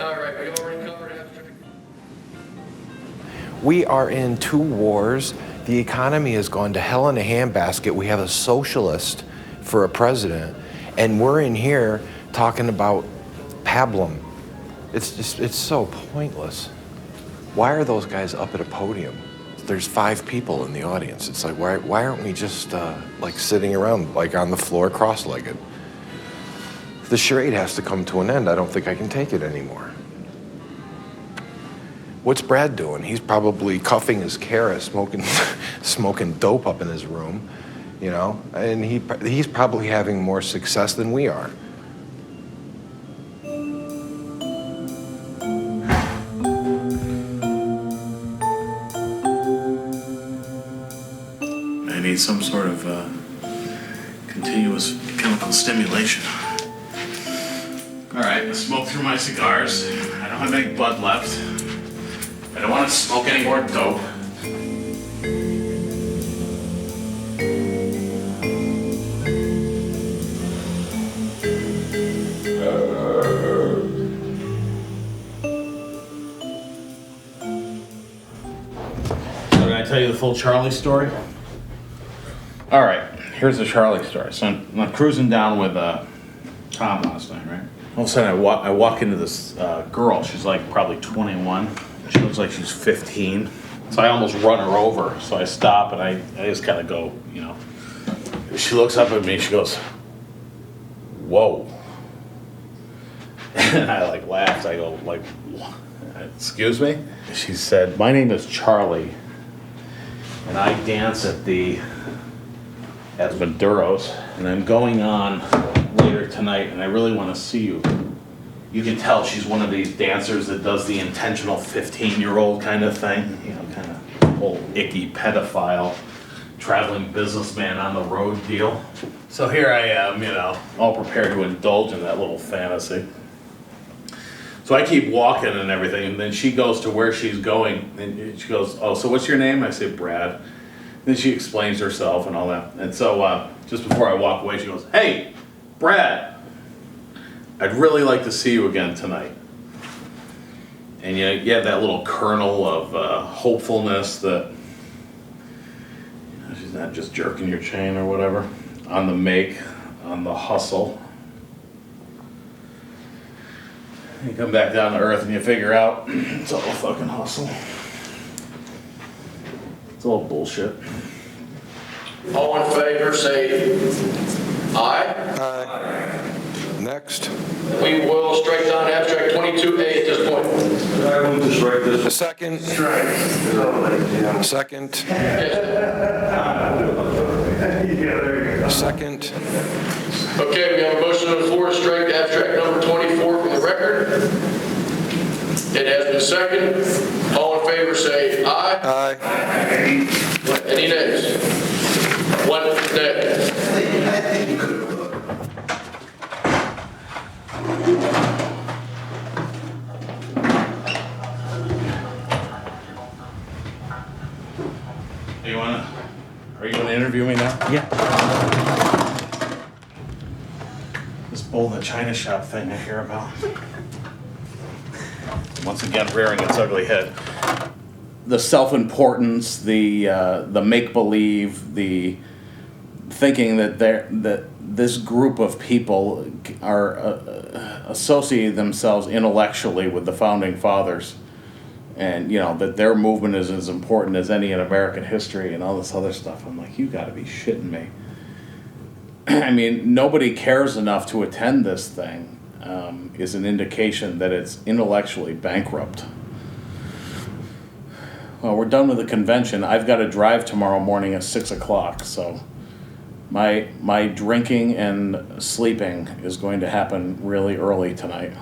All right, we already covered abstract. We are in two wars. The economy has gone to hell in a handbasket. We have a socialist for a president, and we're in here talking about pablum. It's so pointless. Why are those guys up at a podium? There's 5 people in the audience. It's like, why aren't we just like sitting around, like on the floor, cross-legged? The charade has to come to an end. I don't think I can take it anymore. What's Brad doing? He's probably cuffing his Kara, smoking dope up in his room, you know? And he's probably having more success than we are. I need some sort of continuous chemical stimulation. All right, let's smoke through my cigars. I don't have any bud left. I I don't want to smoke any more dope. So can I tell you the full Charlie story? All right, here's the Charlie story. So I'm cruising down with Tom last night, right? All of a sudden I walk into this girl. She's like probably 21. She looks like she's 15. So I almost run her over. So I stop and I just kind of go, you know. She looks up at me. She goes, "Whoa." And I like laughed. I go like, "Excuse me?" She said, "My name is Charlie, and I dance at Maduro's, and I'm going on later tonight, and I really want to see you." You can tell she's one of these dancers that does the intentional 15-year-old kind of thing, you know, kind of whole icky pedophile, traveling businessman on the road deal. So here I am, you know, all prepared to indulge in that little fantasy. So I keep walking and everything, and then she goes to where she's going, and she goes, "Oh, so what's your name?" I say, "Brad." Then she explains herself and all that. And so just before I walk away, she goes, "Hey, Brad, I'd really like to see you again tonight." And you have that little kernel of hopefulness that she's not just jerking your chain or whatever. On the make, on the hustle. You come back down to earth and you figure out it's all a fucking hustle. It's all bullshit. All in favor, say aye. Aye. Next. We will strike down abstract 22A at this point. I move to strike this. A second. Second. Second. Okay, we have a motion on the floor to strike abstract number 24 from the record. It has been seconded. All in favor say aye. Aye. Any nays? One nay. Are you gonna interview me now? Yeah. This bull in the china shop thing I hear about. Once again, rearing its ugly head. The self-importance, the make-believe, the thinking that this group of people are associating themselves intellectually with the founding fathers, and that their movement is as important as any in American history, and all this other stuff. I'm like, you got to be shitting me. I mean, nobody cares enough to attend this thing. Is an indication that it's intellectually bankrupt. Well, we're done with the convention. I've got to drive tomorrow morning at 6 o'clock, so my drinking and sleeping is going to happen really early tonight.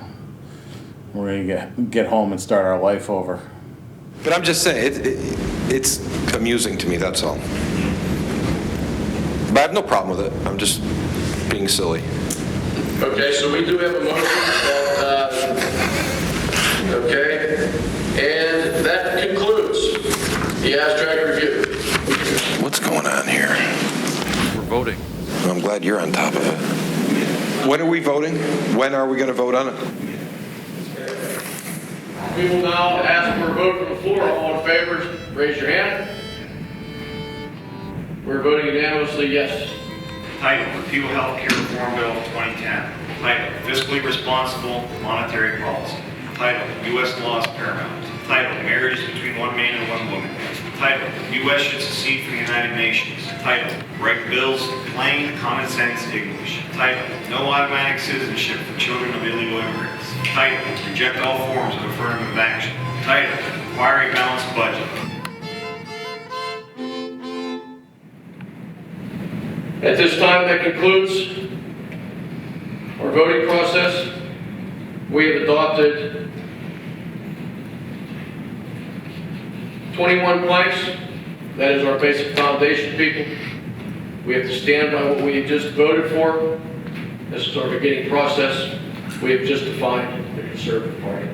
We're going to get home and start our life over. But I'm just saying, it's amusing to me, that's all. But I have no problem with it. I'm just being silly. Okay, so we do have a motion that, okay, and that concludes the abstract review. What's going on here? We're voting. I'm glad you're on top of it. When are we voting? When are we going to vote on it? We will now ask for a vote from the floor. All in favor, raise your hand. We're voting unanimously yes. Title, Repeal Healthcare Reform Bill 2010. Title, Fiscally Responsible Monetary Policy. Title, U.S. laws paramount. Title, Marriage between one man and one woman. Title, U.S. should secede from the United Nations. Title, Write bills in plain, common sense English. Title, No automatic citizenship for children of illegal immigrants. Title, Reject all forms of affirmative action. Title, Require a balanced budget. At this time, that concludes our voting process. We have adopted 21 planks. That is our basic foundation, people. We have to stand by what we just voted for. This is our beginning process. We have just defined the Conservative Party.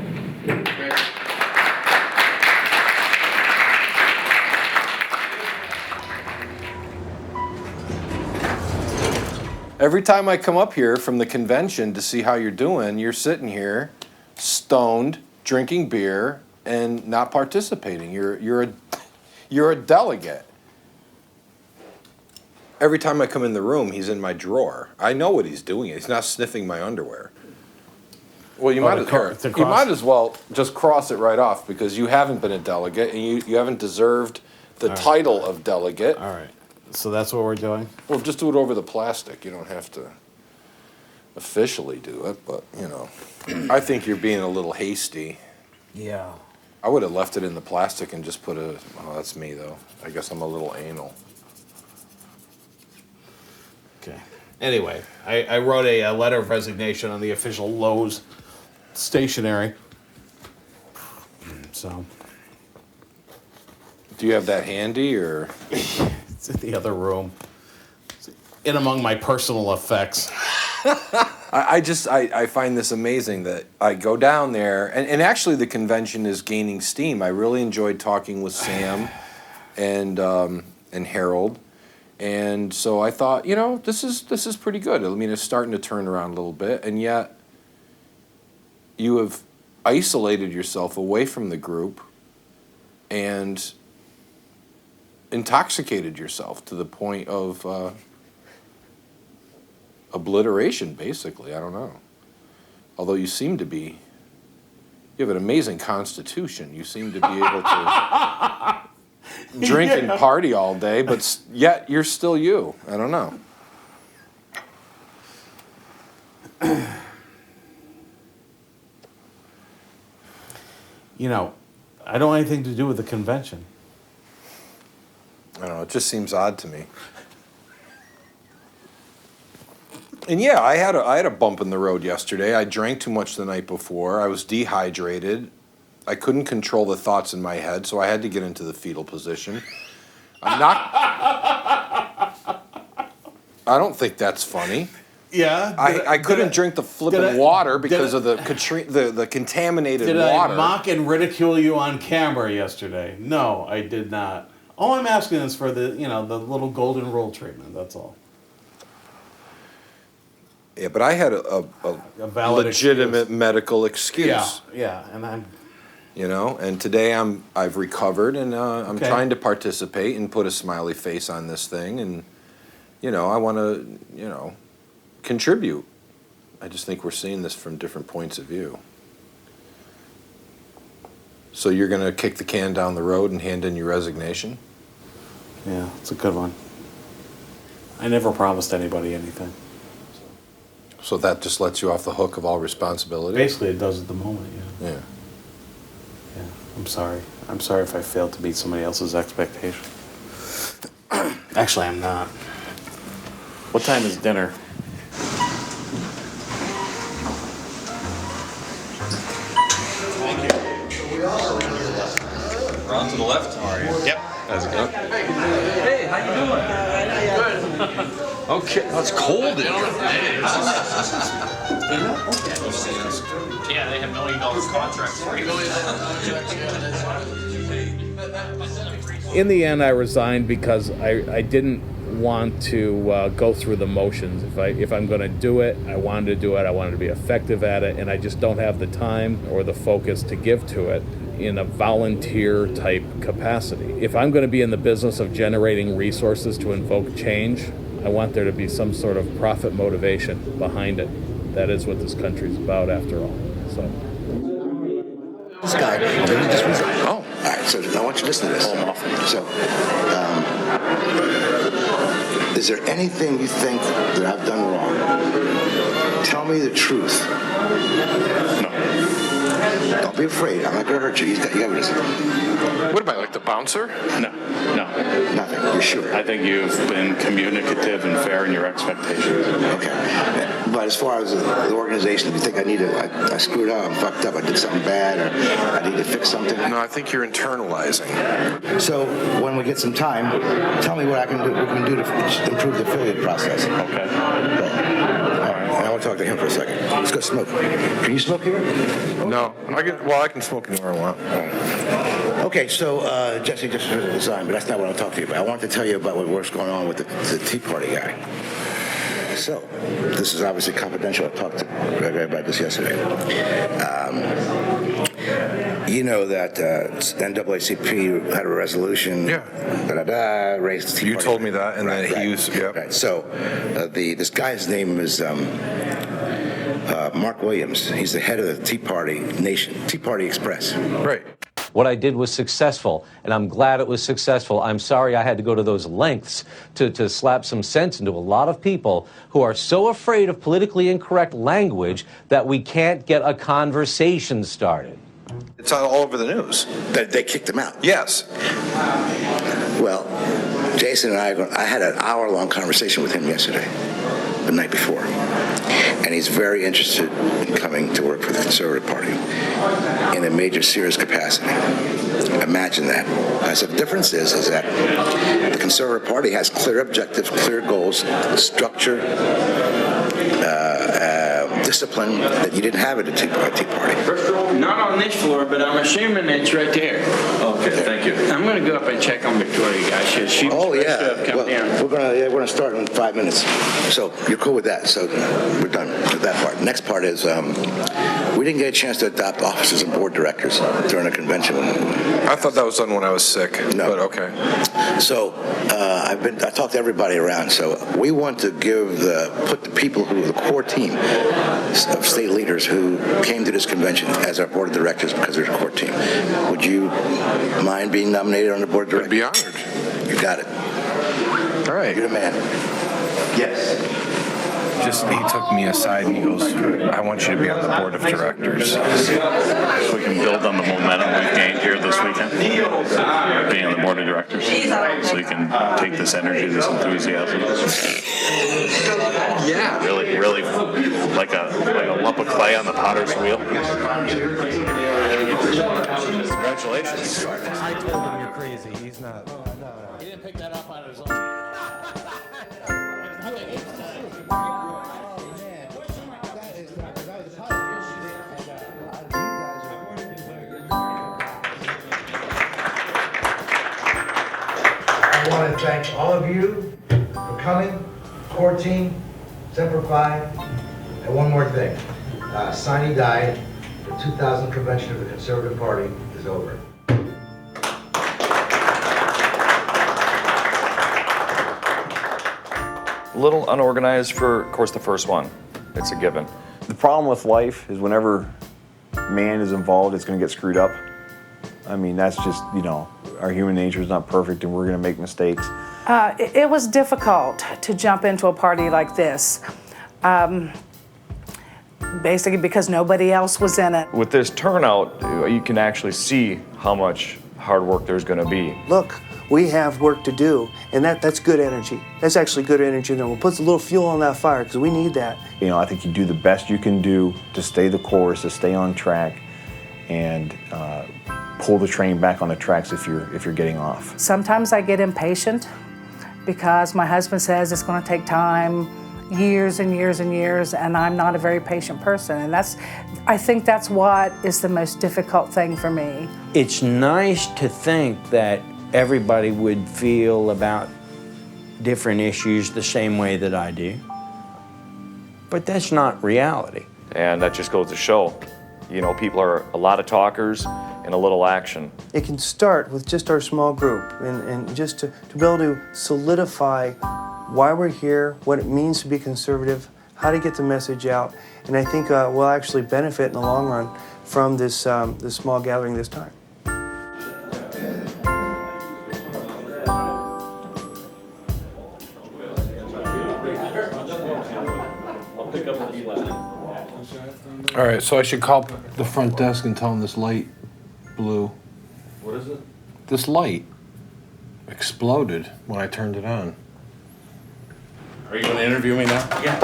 Every time I come up here from the convention to see how you're doing, you're sitting here, stoned, drinking beer, and not participating. You're a delegate. Every time I come in the room, he's in my drawer. I know what he's doing. He's not sniffing my underwear. Well, you might as well just cross it right off because you haven't been a delegate and you haven't deserved the title of delegate. All right. So that's what we're doing? Well, just do it over the plastic. You don't have to officially do it, but, you know. I think you're being a little hasty. Yeah. I would have left it in the plastic and just put oh, that's me, though. I guess I'm a little anal. Okay. Anyway, I wrote a letter of resignation on the official Lowe's stationery. So. Do you have that handy, or? It's in the other room. It's in among my personal effects. I find this amazing that I go down there, and actually the convention is gaining steam. I really enjoyed talking with Sam and Harold. And so I thought, you know, this is pretty good. I mean, it's starting to turn around a little bit, and yet you have isolated yourself away from the group and intoxicated yourself to the point of obliteration, basically. I don't know. Although you seem to be, you have an amazing constitution. You seem to be able to drink and party all day, but yet you're still you. I don't know. You know, I don't have anything to do with the convention. I don't know. It just seems odd to me. And yeah, I had a bump in the road yesterday. I drank too much the night before. I was dehydrated. I couldn't control the thoughts in my head, so I had to get into the fetal position. I don't think that's funny. Yeah. I couldn't drink the flipping water because of the contaminated did water. Did I mock and ridicule you on camera yesterday? No, I did not. All I'm asking is for the little golden rule treatment. That's all. Yeah, but I had a valid legitimate medical excuse. Yeah, and I'm. You know, and today I've recovered and I'm trying to participate and put a smiley face on this thing, and you know, I want to contribute. I just think we're seeing this from different points of view. So you're going to kick the can down the road and hand in your resignation? Yeah, it's a good one. I never promised anybody anything. So that just lets you off the hook of all responsibility? Basically, it does at the moment, yeah. Yeah. Yeah, I'm sorry. I'm sorry if I failed to meet somebody else's expectation. Actually, I'm not. What time is dinner? We're on to the left. How are you? Yep. How's it going? Hey, how you doing? Good. Okay, well, it's cold in here. Yeah, they have no illegal contracts for you. In the end, I resigned because I didn't want to go through the motions. If I'm going to do it, I wanted to do it. I wanted to be effective at it, and I just don't have the time or the focus to give to it in a volunteer type capacity. If I'm going to be in the business of generating resources to invoke change, I want there to be some sort of profit motivation behind it. That is what this country's about, after all. So. This guy, just resigned. Oh, all right. So I want you to listen to this. So, is there anything you think that I've done wrong? Tell me the truth. No. Don't be afraid. I'm not going to hurt you. You got evidence. What am I, like the bouncer? No. Nothing. You're sure? I think you've been communicative and fair in your expectations. Okay. But as far as the organization, if you think I screwed up, I'm fucked up, I did something bad, or I need to fix something? No, I think you're internalizing. So when we get some time, tell me what we can do to improve the affiliate process. Okay. I want to talk to him for a second. Let's go smoke. Can you smoke here? No. I can smoke anywhere I want. Okay, so Jesse just resigned, but that's not what I'll talk to you about. I want to tell you about what's going on with the Tea Party guy. So, this is obviously confidential. I talked to Greg about this yesterday. You know that NAACP had a resolution. Raised You told me that, and then he used. Yep. Right. So, this guy's name is Mark Williams. He's the head of the Tea Party Nation, Tea Party Express. Right. What I did was successful, and I'm glad it was successful. I'm sorry I had to go to those lengths to slap some sense into a lot of people who are so afraid of politically incorrect language that we can't get a conversation started. It's all over the news. They kicked him out. Yes. Well, Jason and I had an hour-long conversation with him yesterday, the night before. And he's very interested in coming to work for the Conservative Party in a major, serious capacity. Imagine that. I said, the difference is that the Conservative Party has clear objectives, clear goals, structure, discipline that you didn't have at the Tea Party. Not on this floor, but I'm assuming it's right there. Okay, thank you. I'm going to go up and check on Victoria, guys. She was supposed to have come down. We're gonna start in 5 minutes. So you're cool with that? So we're done with that part. Next part is we didn't get a chance to adopt officers and board directors during a convention. I thought that was done when I was sick. No. But okay. So I talked to everybody around. So we want to put the people who are the core team of state leaders who came to this convention as our board of directors because they're a core team. Would you mind being nominated on the board of directors? I'd be honored. You got it. All right. You're the man. Yes. He took me aside and he goes, I want you to be on the board of directors. So we can build on the momentum we've gained here this weekend, being on the board of directors. So you can take this energy, this enthusiasm. Yeah. Really like a lump of clay on the potter's wheel. Congratulations. I told him you're crazy. He's not. He didn't pick that up on his own. I want to thank all of you for coming, core team, Semper Fi, and one more thing. Sine Die, the 2000 convention of the Conservative Party is over. A little unorganized for, of course, the first one. It's a given. The problem with life is whenever man is involved, it's going to get screwed up. I mean, that's just, our human nature is not perfect and we're going to make mistakes. It was difficult to jump into a party like this, basically because nobody else was in it. With this turnout, you can actually see how much hard work there's going to be. Look, we have work to do, and that's good energy. That's actually good energy, and we'll put a little fuel on that fire because we need that. I think you do the best you can do to stay the course, to stay on track, and pull the train back on the tracks if you're getting off. Sometimes I get impatient because my husband says it's going to take time, years and years and years, and I'm not a very patient person. And I think that's what is the most difficult thing for me. It's nice to think that everybody would feel about different issues the same way that I do. But that's not reality. And that just goes to show, people are a lot of talkers and a little action. It can start with just our small group and just to be able to solidify why we're here, what it means to be conservative, how to get the message out. And I think we'll actually benefit in the long run from this small gathering this time. All right, so I should call the front desk and tell them this light blew. What is it? This light exploded when I turned it on. Are you going to interview me now? Yeah.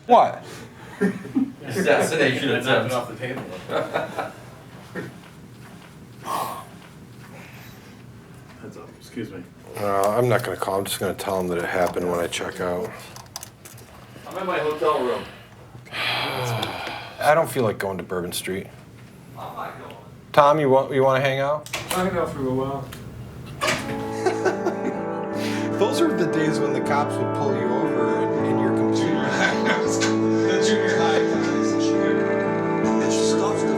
What? Assassination attempt. Off the table. Heads up. Excuse me. I'm not going to call. I'm just going to tell them that it happened when I check out. I'm in my hotel room. I don't feel like going to Bourbon Street. Tom, you want to hang out? I'll hang out for a while. Those are the days when the cops would pull you over and you're completely. The junior high guys. It's stuff to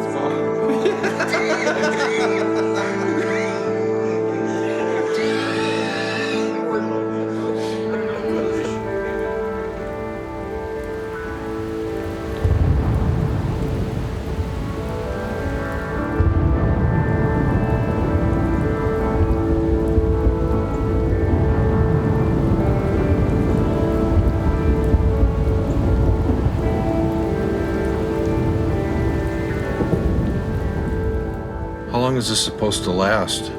How long is this supposed to last?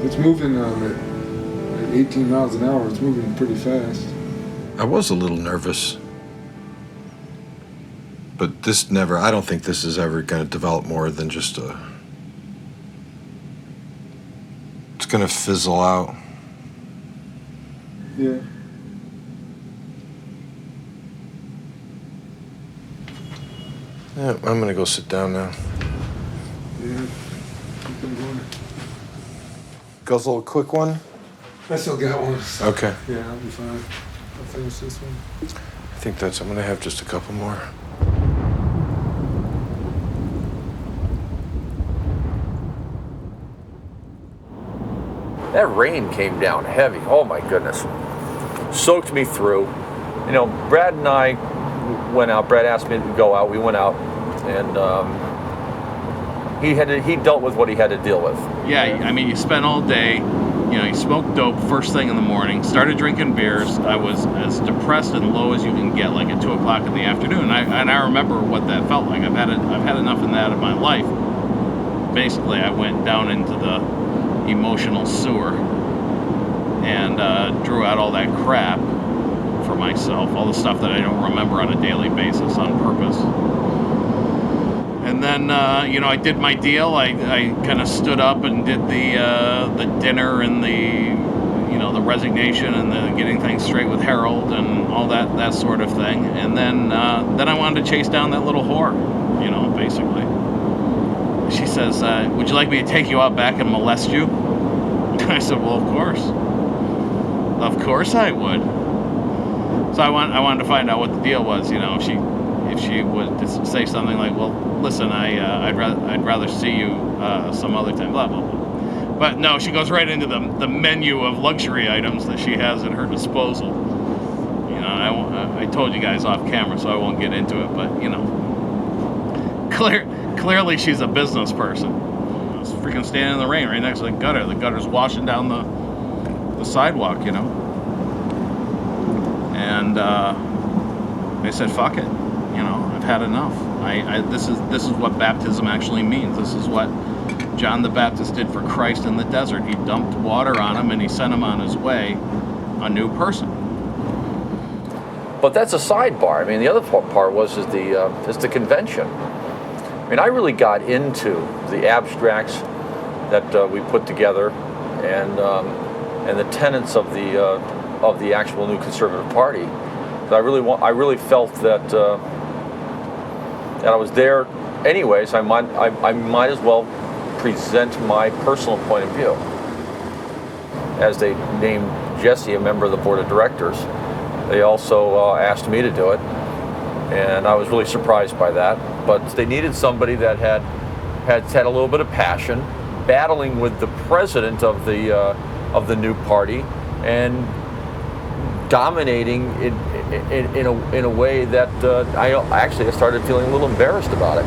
It's moving at 18 miles an hour. It's moving pretty fast. I was a little nervous. But this never, I don't think this is ever going to develop more than just a. It's going to fizzle out. Yeah. Yeah, I'm going to go sit down now. Yeah. Keep them going. Goes a little quick one? I still got one. Okay. Yeah, I'll be fine. I'll finish this one. I think I'm going to have just a couple more. That rain came down heavy. Oh my goodness. Soaked me through. You know, Brad and I went out. Brad asked me to go out. We went out, and he dealt with what he had to deal with. Yeah, I mean, you spent all day, you know, you smoked dope first thing in the morning, started drinking beers. I was as depressed and low as you can get, like at 2 o'clock in the afternoon. And I remember what that felt like. I've had enough of that in my life. Basically, I went down into the emotional sewer and drew out all that crap for myself, all the stuff that I don't remember on a daily basis on purpose. And then, you know, I did my deal. I kind of stood up and did the dinner and the resignation and the getting things straight with Harold and all that sort of thing. And then I wanted to chase down that little whore, you know, basically. She says, would you like me to take you out back and molest you? I said, well, of course. Of course I would. So I wanted to find out what the deal was, you know, if she would say something like, well, listen, I'd rather see you some other time, blah, blah, blah. But no, she goes right into the menu of luxury items that she has at her disposal. You know, I told you guys off camera, so I won't get into it, but, you know, clearly she's a business person. I was freaking standing in the rain right next to the gutter. The gutter's washing down the sidewalk, you know. And I said, fuck it. You know, I've had enough. This is what baptism actually means. This is what John the Baptist did for Christ in the desert. He dumped water on him and he sent him on his way, a new person. But that's a sidebar. I mean, the other part was the convention. I mean, I really got into the abstracts that we put together and the tenets of the actual new Conservative Party. I really felt that I was there anyways. I might as well present my personal point of view. As they named Jesse a member of the board of directors, they also asked me to do it, and I was really surprised by that. But they needed somebody that had a little bit of passion, battling with the president of the new party, and dominating in a way that I started feeling a little embarrassed about it.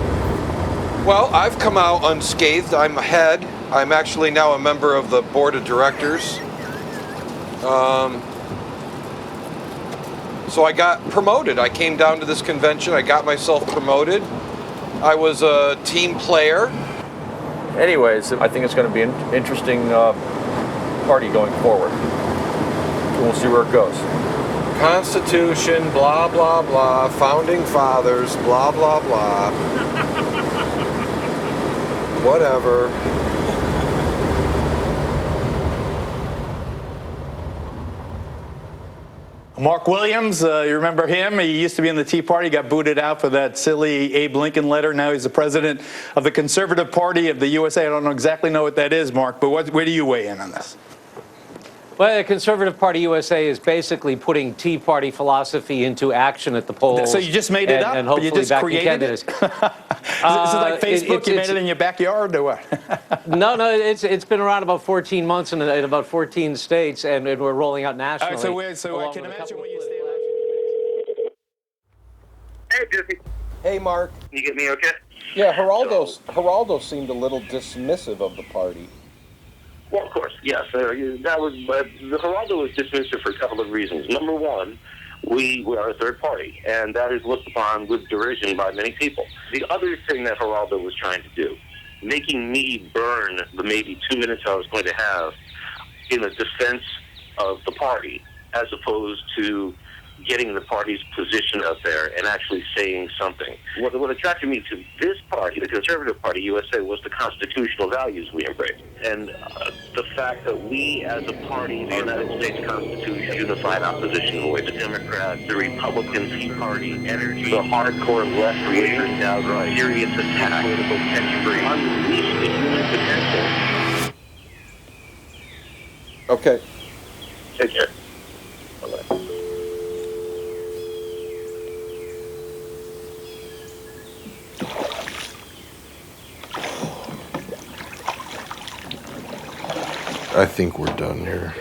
Well, I've come out unscathed. I'm ahead. I'm actually now a member of the board of directors. So I got promoted. I came down to this convention. I got myself promoted. I was a team player. Anyways, I think it's going to be an interesting party going forward. We'll see where it goes. Constitution, blah, blah, blah. Founding fathers, blah, blah, blah. Whatever. Mark Williams, you remember him? He used to be in the Tea Party, got booted out for that silly Abe Lincoln letter. Now he's the president of the Conservative Party of the USA. I don't exactly know what that is, Mark, but where do you weigh in on this? Well, the Conservative Party USA is basically putting Tea Party philosophy into action at the polls. So you just made it up? And hopefully You just back in created it? candidates. Is it like Facebook? You made it in your backyard or what? No, it's been around about 14 months in about 14 states, and we're rolling out nationally. All right, so I can imagine when you stay. Hey, Jesse. Hey, Mark. Can you get me okay? Yeah, Geraldo seemed a little dismissive of the party. Well, of course, yes. That was the Geraldo was dismissive for a couple of reasons. Number one, we are a third party, and that is looked upon with derision by many people. The other thing that Geraldo was trying to do, making me burn the maybe 2 minutes I was going to have in a defense of the party, as opposed to getting the party's position up there and actually saying something. What attracted me to this party, the Conservative Party USA, was the constitutional values we embrace. And the fact that we, as a party, the United States Constitution, unified opposition voice, the Democrats, the Republican Tea Party, energy, the hardcore left, wagers now serious attack, political tension, unleash the human potential. Okay. Take care. Bye-bye. I think we're done here.